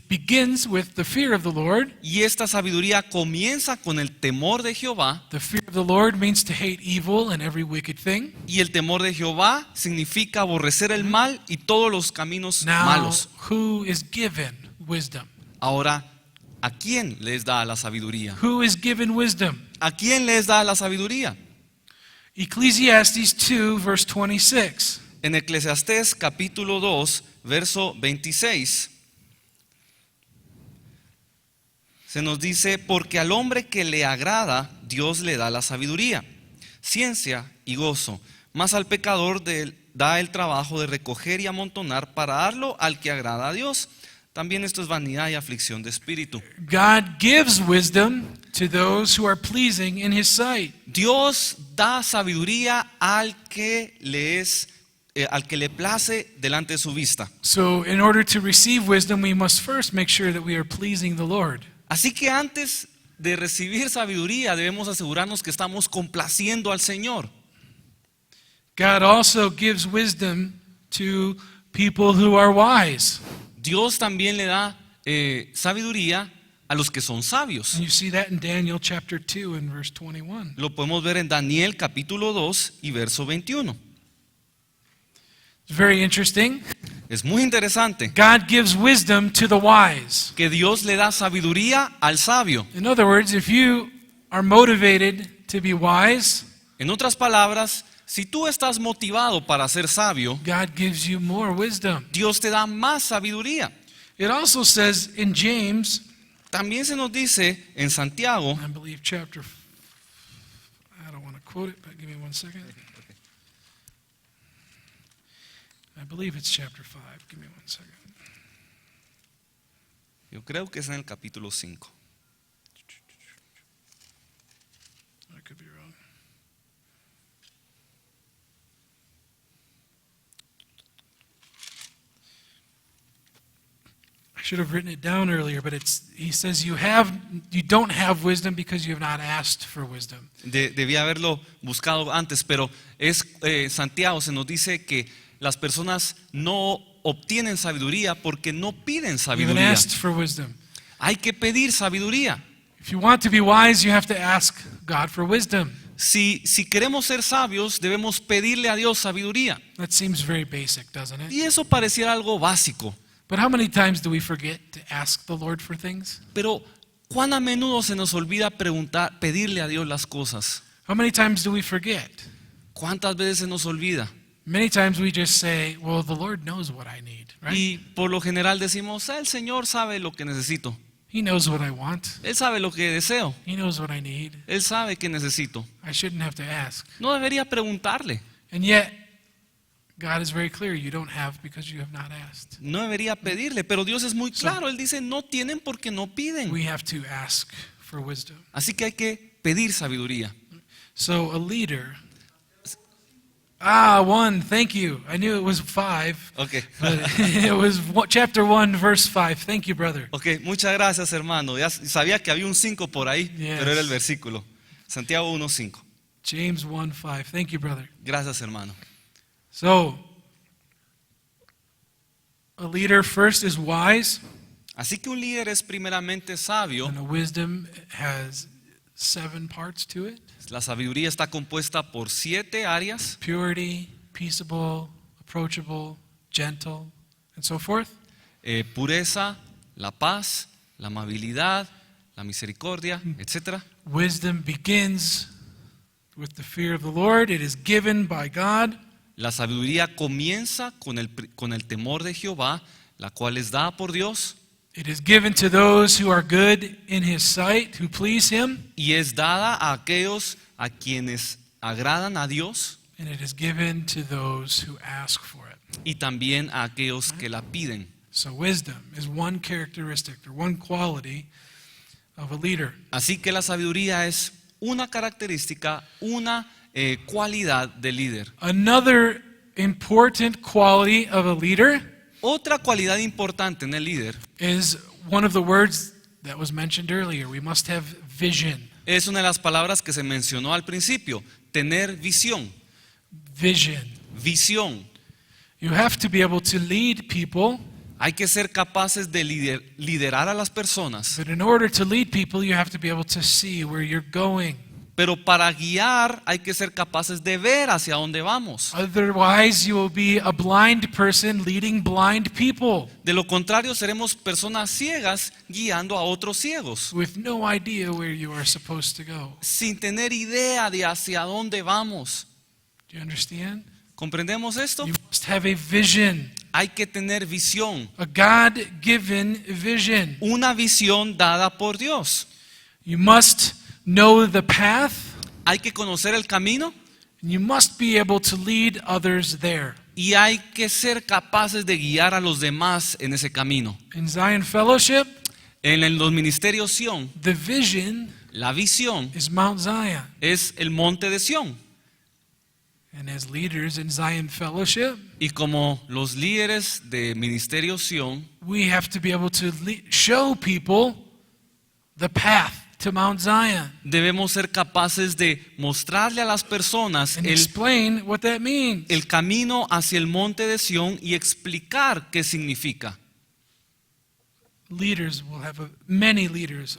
begins with the fear of the Lord. Y esta sabiduría comienza con el temor de Jehová. The fear of the Lord means to hate evil and every wicked thing. Y el temor de Jehová significa aborrecer el mal y todos los caminos Now, malos. who is given wisdom? Ahora, ¿a quién les da la sabiduría? Who is given wisdom? ¿A quién les da la sabiduría? Ecclesiastes 2, verse 26. En Eclesiastés capítulo 2, verso 26, se nos dice, porque al hombre que le agrada, Dios le da la sabiduría, ciencia y gozo, mas al pecador da el trabajo de recoger y amontonar para darlo al que agrada a Dios. También esto es vanidad y aflicción de espíritu. God gives wisdom to those who are pleasing in His sight. Dios da sabiduría al que le place delante de su vista. So, in order to receive wisdom, we must first make sure that we are pleasing the Lord. Así que antes de recibir sabiduría debemos asegurarnos que estamos complaciendo al Señor. God also gives wisdom to people who are wise. Dios también le da sabiduría a los que son sabios. And you see that in Daniel chapter 2 and verse 21. Lo podemos ver en Daniel capítulo 2 y verso 21. It's very interesting. Es muy interesante God gives wisdom to the wise. que Dios le da sabiduría al sabio. In other words, if you are motivated to be wise, En otras palabras, si tú estás motivado para ser sabio, God gives you more wisdom. Dios te da más sabiduría. It also says in James, También se nos dice en Santiago, I believe I don't want to quote it, but give me 1 second. I believe it's chapter 5. Give me 1 second. yo creo que es en el capítulo 5. I could be wrong. I should have written it down earlier, but he says you don't have wisdom because you have not asked for wisdom. Debía haberlo buscado antes, pero es Santiago se nos dice que las personas no obtienen sabiduría porque no piden You haven't sabiduría. asked for wisdom. Hay que pedir sabiduría. If you want to be wise, you have to ask God for wisdom. Si queremos ser sabios, debemos pedirle a Dios sabiduría. That seems very basic, doesn't it? Y eso pareciera algo básico. But how many times do we forget to ask the Lord for things? Pero ¿cuán a menudo se nos olvida pedirle a Dios las cosas? How many times do we forget? ¿Cuántas veces se nos olvida? Many times we just say, well, the Lord knows what I need, right? Y por lo general decimos, el Señor sabe lo que necesito. He knows what I want. Él sabe lo que deseo. He knows what I need. Él sabe que necesito. I shouldn't have to ask. No debería preguntarle. And yet, God is very clear, you don't have because you have not asked. No debería pedirle. Pero Dios es muy claro. Él dice, no tienen porque no piden. We have to ask for wisdom. Así que hay que pedir sabiduría. So a leader. 1, thank you. I knew it was 5. Ok. But it was chapter 1, verse 5. Thank you, brother. Ok, muchas gracias, hermano. Ya sabía que había un 5 por ahí, Yes. pero era el versículo. Santiago 1:5. James 1:5. Thank you, brother. Gracias, hermano. So, a leader first is wise, Así que un líder es primeramente sabio. and the wisdom has 7 parts to it. La sabiduría está compuesta por 7 áreas: Purity, peaceable, approachable, gentle, and so forth. pureza, la paz, la amabilidad, la misericordia, etc. Wisdom begins with the fear of the Lord. It is given by God. La sabiduría comienza con el temor de Jehová, la cual es dada por Dios, It is given to those who are good in His sight, who please Him. y es dada a aquellos a quienes agradan a Dios, And it is given to those who ask for it. y también a aquellos que la piden. So wisdom is one characteristic or one quality of a leader. Así que la sabiduría es una característica, una cualidad del líder. Another important quality of a leader Otra cualidad importante en el líder is one of the words that was mentioned earlier. We must have vision. es una de las palabras que se mencionó al principio: tener visión. Vision. Visión. You have to be able to lead people, Hay que ser capaces de liderar a las personas, but in order to lead people, you have to be able to see where you're going. pero para guiar hay que ser capaces de ver hacia dónde vamos. Otherwise, you will be a blind person leading blind people De lo contrario, seremos personas ciegas guiando a otros ciegos, with no idea where you are supposed to go. sin tener idea de hacia dónde vamos. Do you understand? ¿Comprendemos esto? You must have a vision, Hay que tener visión, a God-given vision. una visión dada por Dios. You must know the path, Hay que conocer el camino and you must be able to lead others there. y hay que ser capaces de guiar a los demás en ese camino. In Zion Fellowship, En los ministerios Sión, the vision la visión is Mount Zion. es el monte de Sión. And as leaders in Zion Fellowship, Y como los líderes de ministerio Sión, we have to be able to show people the path to Mount Zion debemos ser capaces de mostrarle a las personas and explain what that means. el camino hacia el monte de Sión y explicar qué significa. Leaders will have many leaders,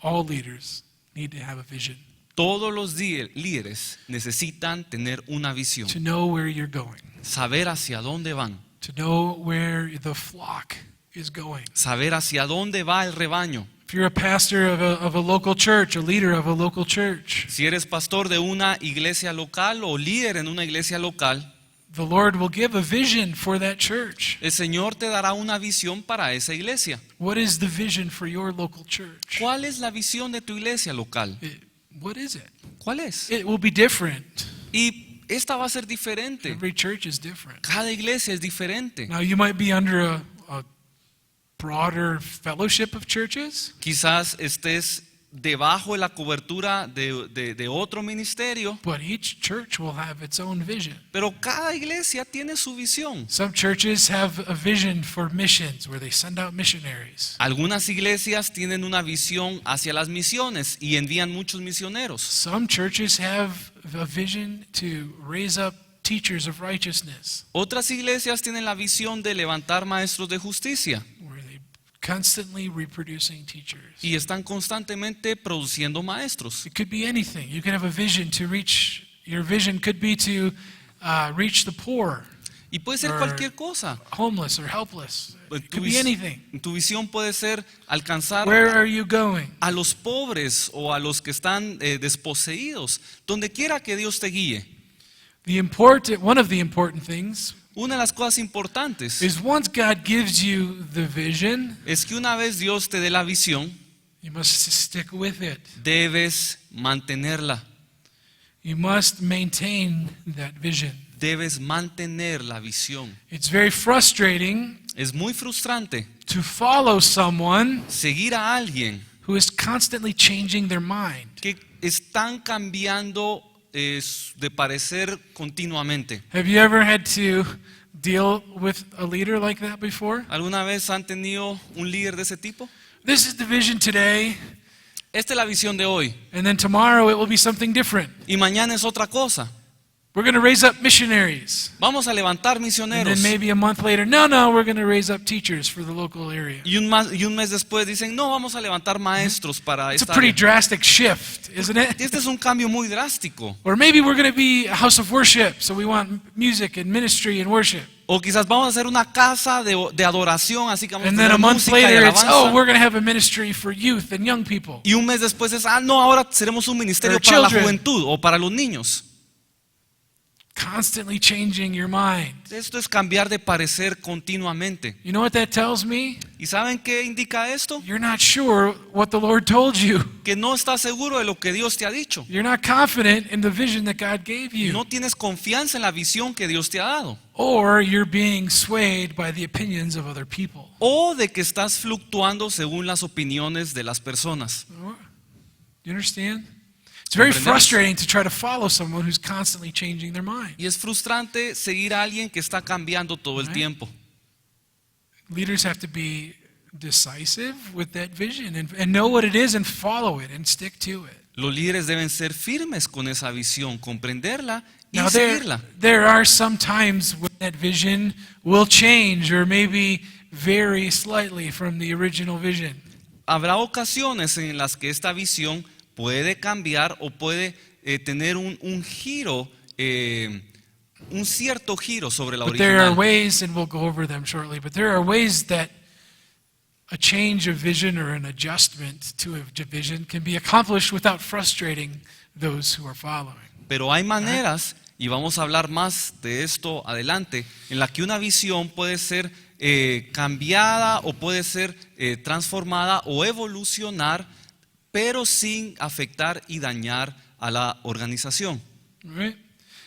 all leaders need to have a vision Todos los líderes necesitan tener una visión, to know where you're going, saber hacia dónde van, to know where the flock is going. saber hacia dónde va el rebaño. If you're a pastor of a local church, a leader of a local church, Si eres pastor de una iglesia local o líder en una iglesia local, the Lord will give a vision for that church. el Señor te dará una visión para esa iglesia. What is the vision for your local church? ¿Cuál es la visión de tu iglesia local? What is it? ¿Cuál es? It will be different. Y esta va a ser diferente. Every church is different. Cada iglesia es diferente. Now, you might be under a broader fellowship of churches, Quizás estés debajo de la cobertura de otro ministerio, but each church will have its own vision. pero cada iglesia tiene su visión. Some churches have a vision for missions where they send out missionaries. Algunas iglesias tienen una visión hacia las misiones y envían muchos misioneros. Some churches have a vision to raise up teachers of righteousness, Otras iglesias tienen la visión de levantar maestros de justicia where they constantly reproducing teachers. y están constantemente produciendo maestros. It could be anything. You can have a vision to reach, your vision could be to reach the poor, Y puede ser Or- cualquier cosa. homeless, or helpless. It Tu, could be anything. tu visión puede ser alcanzar Where are you going? a los pobres o a los que están desposeídos, donde quiera que Dios te guíe. One of the important things Una de las cosas importantes is once God gives you the vision, es que una vez Dios te dé la visión, you must stick with it. debes mantenerla, You must maintain that vision. debes mantener la visión. It's very frustrating Es muy frustrante to follow someone seguir a alguien who is constantly changing their mind. que están cambiando de parecer continuamente. Have you ever had to deal with a leader like that before? ¿Alguna vez han tenido un líder de ese tipo? This is the vision today. Esta es la visión de hoy. And then tomorrow it will be something different. Y mañana es otra cosa. We're going to raise up missionaries. Vamos a levantar And misioneros. then maybe a month later, no, we're going to raise up teachers for the local area. Y un mes después dicen, no, vamos a levantar maestros para It's a esta pretty área. drastic shift, isn't it? Este es un cambio muy drástico. Or maybe we're going to be a house of worship, so we want music and ministry and worship. O quizás vamos a hacer una casa de adoración, así que vamos a And then tener a month música y later, it's, alabanza. we're going to have a ministry for youth and young people. Y un mes después es, no, ahora seremos un ministerio Or para la children. juventud o para los niños. Constantly changing your mind. Esto es cambiar de parecer continuamente. You know what that tells me? ¿Y saben qué indica esto? You're not sure what the Lord told you. Que no estás seguro de lo que Dios te ha dicho. You're not confident in the vision that God gave you. No tienes confianza en la visión que Dios te ha dado. Or you're being swayed by the opinions of other people. O de que estás fluctuando según las opiniones de las personas. You understand? It's very Comprendemos. frustrating to try to follow someone who's constantly changing their mind. Y es frustrante seguir a alguien que está cambiando todo el Right. tiempo. Leaders have to be decisive with that vision and know what it is and follow it and stick to it. Los líderes deben ser firmes con esa visión, comprenderla y Now seguirla. there are some times when that vision will change or maybe vary slightly from the original vision. Habrá ocasiones en las que esta visión puede cambiar o puede tener un giro, un cierto giro sobre la But there are original. ways, and we'll go over them shortly, but there are ways that a change of vision or an adjustment to a vision can be accomplished without frustrating those who are following. Pero hay maneras, y vamos a hablar más de esto adelante, en la que una visión puede ser cambiada o puede ser transformada o evolucionar, pero sin afectar y dañar a la organización. All right?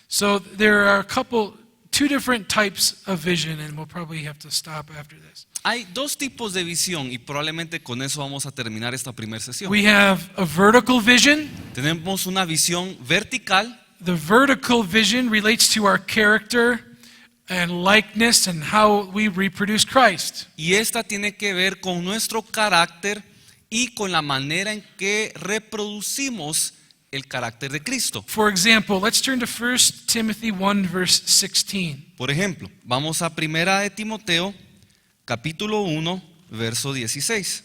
So there are two different types of vision, and we'll probably have to stop after this. Hay dos tipos de visión y probablemente con eso vamos a terminar esta primera sesión. We have a vertical vision. Tenemos una visión vertical. The vertical vision relates to our character and likeness and how we reproduce Christ. Y esta tiene que ver con nuestro carácter y con la manera en que reproducimos el carácter de Cristo. For example, let's turn to 1 Timothy 1 verse 16. Por ejemplo, vamos a Primera de Timoteo, capítulo 1, verso 16.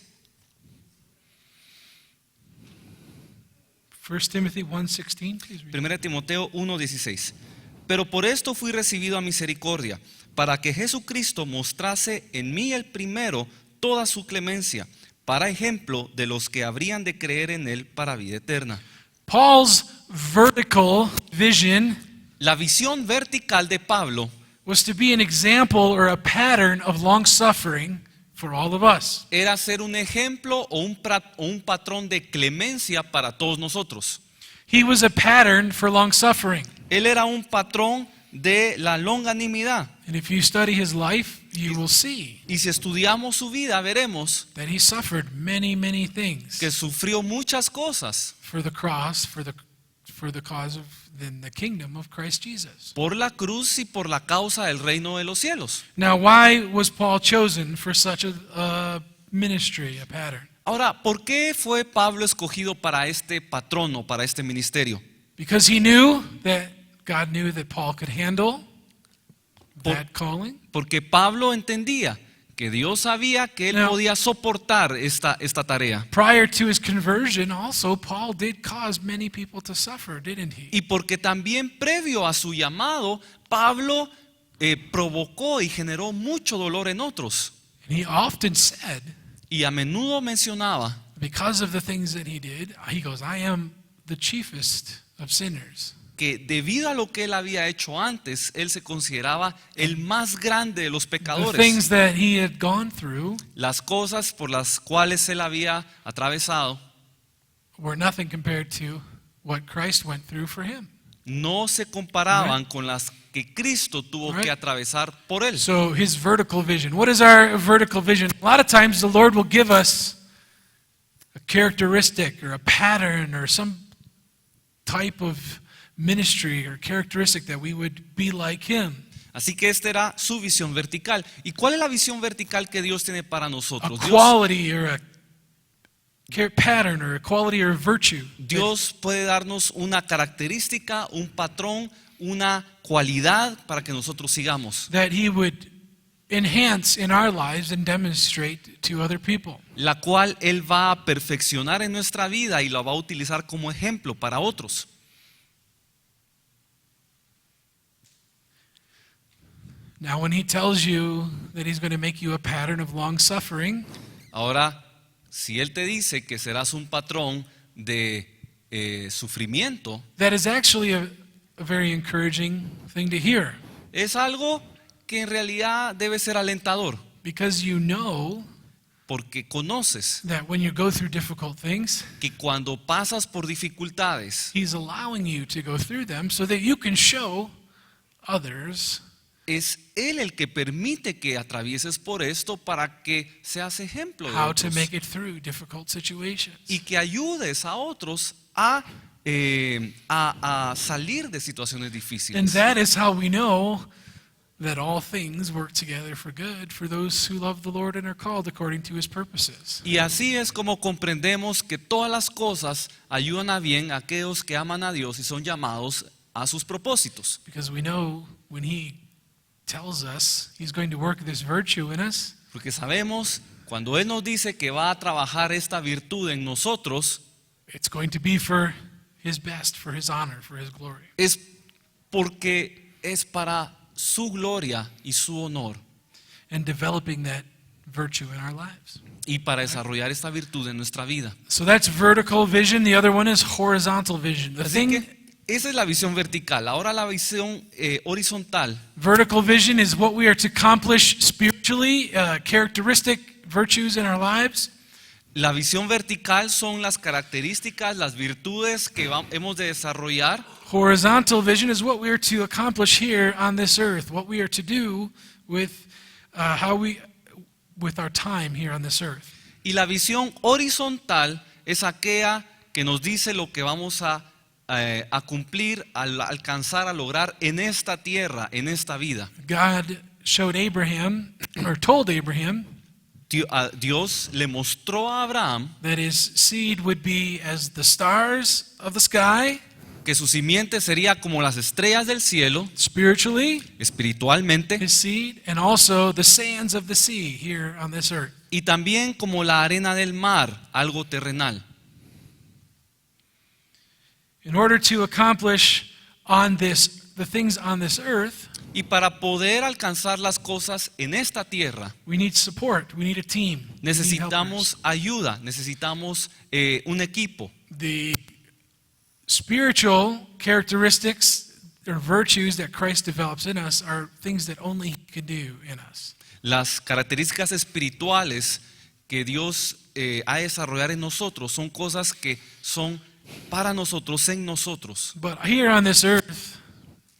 1 Timothy 1:16, please read. Primera de Timoteo 1, 16. Pero por esto fui recibido a misericordia, para que Jesucristo mostrase en mí el primero toda su clemencia, para ejemplo de los que habrían de creer en él para vida eterna. Paul's vertical vision La visión vertical de Pablo was to be an example or a pattern of long suffering for all of us. era ser un ejemplo o un patrón de clemencia para todos nosotros. He was a pattern for long suffering. Él era un patrón de la longanimidad. And if you study his life, you will see Y si estudiamos su vida, veremos that he suffered many, many things que sufrió muchas cosas for the cross, for the cause of the kingdom of Christ Jesus. por la cruz y por la causa del reino de los cielos. Now, why was Paul chosen for such a ministry, a pattern? Ahora, ¿por qué fue Pablo escogido para este patrón o para este ministerio? Because he knew that God knew that Paul could handle Por- that calling. Porque Pablo entendía que Dios sabía que él No. podía soportar esta tarea. Prior to his conversion, also, Paul did cause many people to suffer, didn't he? Y porque también previo a su llamado, Pablo provocó y generó mucho dolor en otros. And he often said, Y a menudo mencionaba because of the things that he did, he goes, I am the chiefest of sinners. que debido a lo que él había hecho antes, él se consideraba el más grande de los The pecadores. things that he had gone through Las cosas por las cuales él había atravesado were nothing compared to what Christ went through for him. no se comparaban con las que Cristo tuvo Right. que atravesar por él. So his vertical vision. What is our vertical vision? A lot of times the Lord will give us a characteristic or a pattern or some type of ministry or characteristic that we would be like him. Así que esta era su visión vertical. ¿Y cuál es la visión vertical que Dios tiene para A nosotros? Dios, quality or pattern or a quality or a virtue. Dios puede darnos una característica, un patrón, una cualidad para que nosotros sigamos, That He would enhance in our lives and demonstrate to other people. la cual Él va a perfeccionar en nuestra vida y la va a utilizar como ejemplo para otros. Now, when He tells you that He's going to make you a pattern of long suffering, Ahora, si Él te dice que serás un patrón de sufrimiento, that is actually a very encouraging thing to hear, es algo que en realidad debe ser alentador, because you know porque conoces that when you go through difficult things, que cuando pasas por dificultades, He's allowing you to go through them so that you can show others es Él el que permite que atravieses por esto para que seas ejemplo de how to otros make it through difficult situations. y que ayudes a otros a salir de situaciones And difíciles. that is how we know that all things work together for good for those who love the Lord and are called according to His purposes. Y así es como comprendemos que todas las cosas ayudan a bien a aquellos que aman a Dios y son llamados a sus propósitos. Because we know when He tells us He's going to work this virtue in us, Porque sabemos, cuando Él nos dice que va a trabajar esta virtud en nosotros, it's going to be for His best, for His honor, for His glory. es porque es para su gloria y su honor And developing that virtue in our lives. y para desarrollar esta virtud en nuestra vida. So that's vertical vision. The other one is horizontal vision. The Así thing, que esa es la visión vertical. Ahora la visión horizontal. vertical vision is what we are to accomplish spiritually, characteristic virtues in our lives. La visión vertical son las características, las virtudes que hemos de desarrollar. Horizontal vision is what we are to accomplish here on this earth, what we are to do with with our time here on this earth. Y la visión horizontal es aquella que nos dice lo que vamos a cumplir, a alcanzar, a lograr en esta tierra, en esta vida. God showed Abraham, or told Abraham, Dios le mostró a Abraham that his seed would be as the stars of the sky, que su simiente sería como las estrellas del cielo, spiritually, espiritualmente, his seed, and also the sands of the sea here on this earth. y también como la arena del mar, algo terrenal. In order to accomplish the things on this earth, Y para poder alcanzar las cosas en esta tierra, we need support. We need a team. We need necesitamos ayuda, necesitamos un equipo. helpers. The spiritual characteristics or virtues that Christ develops in us are things that only He can do in us. Las características espirituales que Dios ha de desarrollar en nosotros son cosas que son para nosotros, en nosotros. But here on this earth,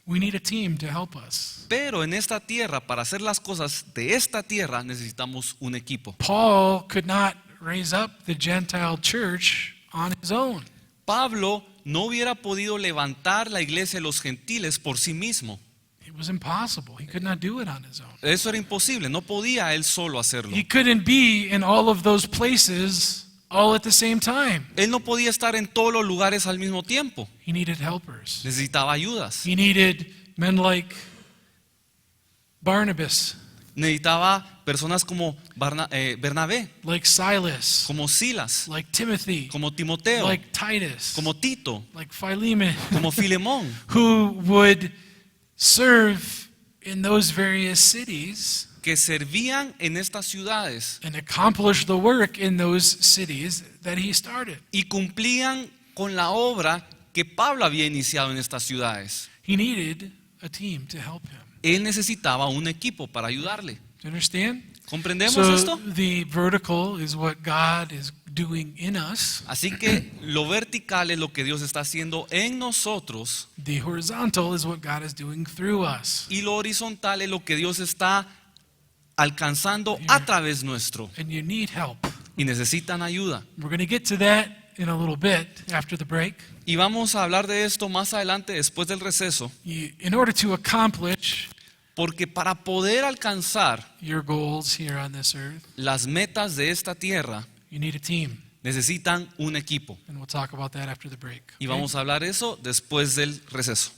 we need a team to help us. Pero en esta tierra, para hacer las cosas de esta tierra, necesitamos un equipo. Paul could not raise up the Gentile church on his own. Pablo no hubiera podido levantar la iglesia de los gentiles por sí mismo. It was impossible. He could not do it on his own. Eso era imposible, no podía él solo hacerlo. He couldn't be in all of those places all at the same time. Él no podía estar en todos los lugares al mismo tiempo. He needed helpers. Necesitaba ayudas. He needed men like Barnabas, Necesitaba personas como Bernabé, like Silas, como Silas, like Timothy, como Timoteo, like Titus, como Tito, like Philemon, como Filemón, who would serve in those various cities que servían en estas ciudades and accomplish the work in those cities that he started. y cumplían con la obra que Pablo había iniciado en estas ciudades. He needed a team to help him. Él necesitaba un equipo para ayudarle. Do you understand? ¿Comprendemos So esto? the vertical is what God is doing in us. Así que lo vertical es lo que Dios está haciendo en nosotros The horizontal is what God is doing through us. y lo horizontal es lo que Dios está alcanzando a través nuestro. And you need help. Y necesitan ayuda. We're going to get to that in a little bit after the break. Y vamos a hablar de esto más adelante después del receso, In order to accomplish porque para poder alcanzar your goals here on this earth, las metas de esta tierra you need a team. Necesitan un equipo. And we'll talk about that after the break. Y okay? vamos a hablar eso después del receso.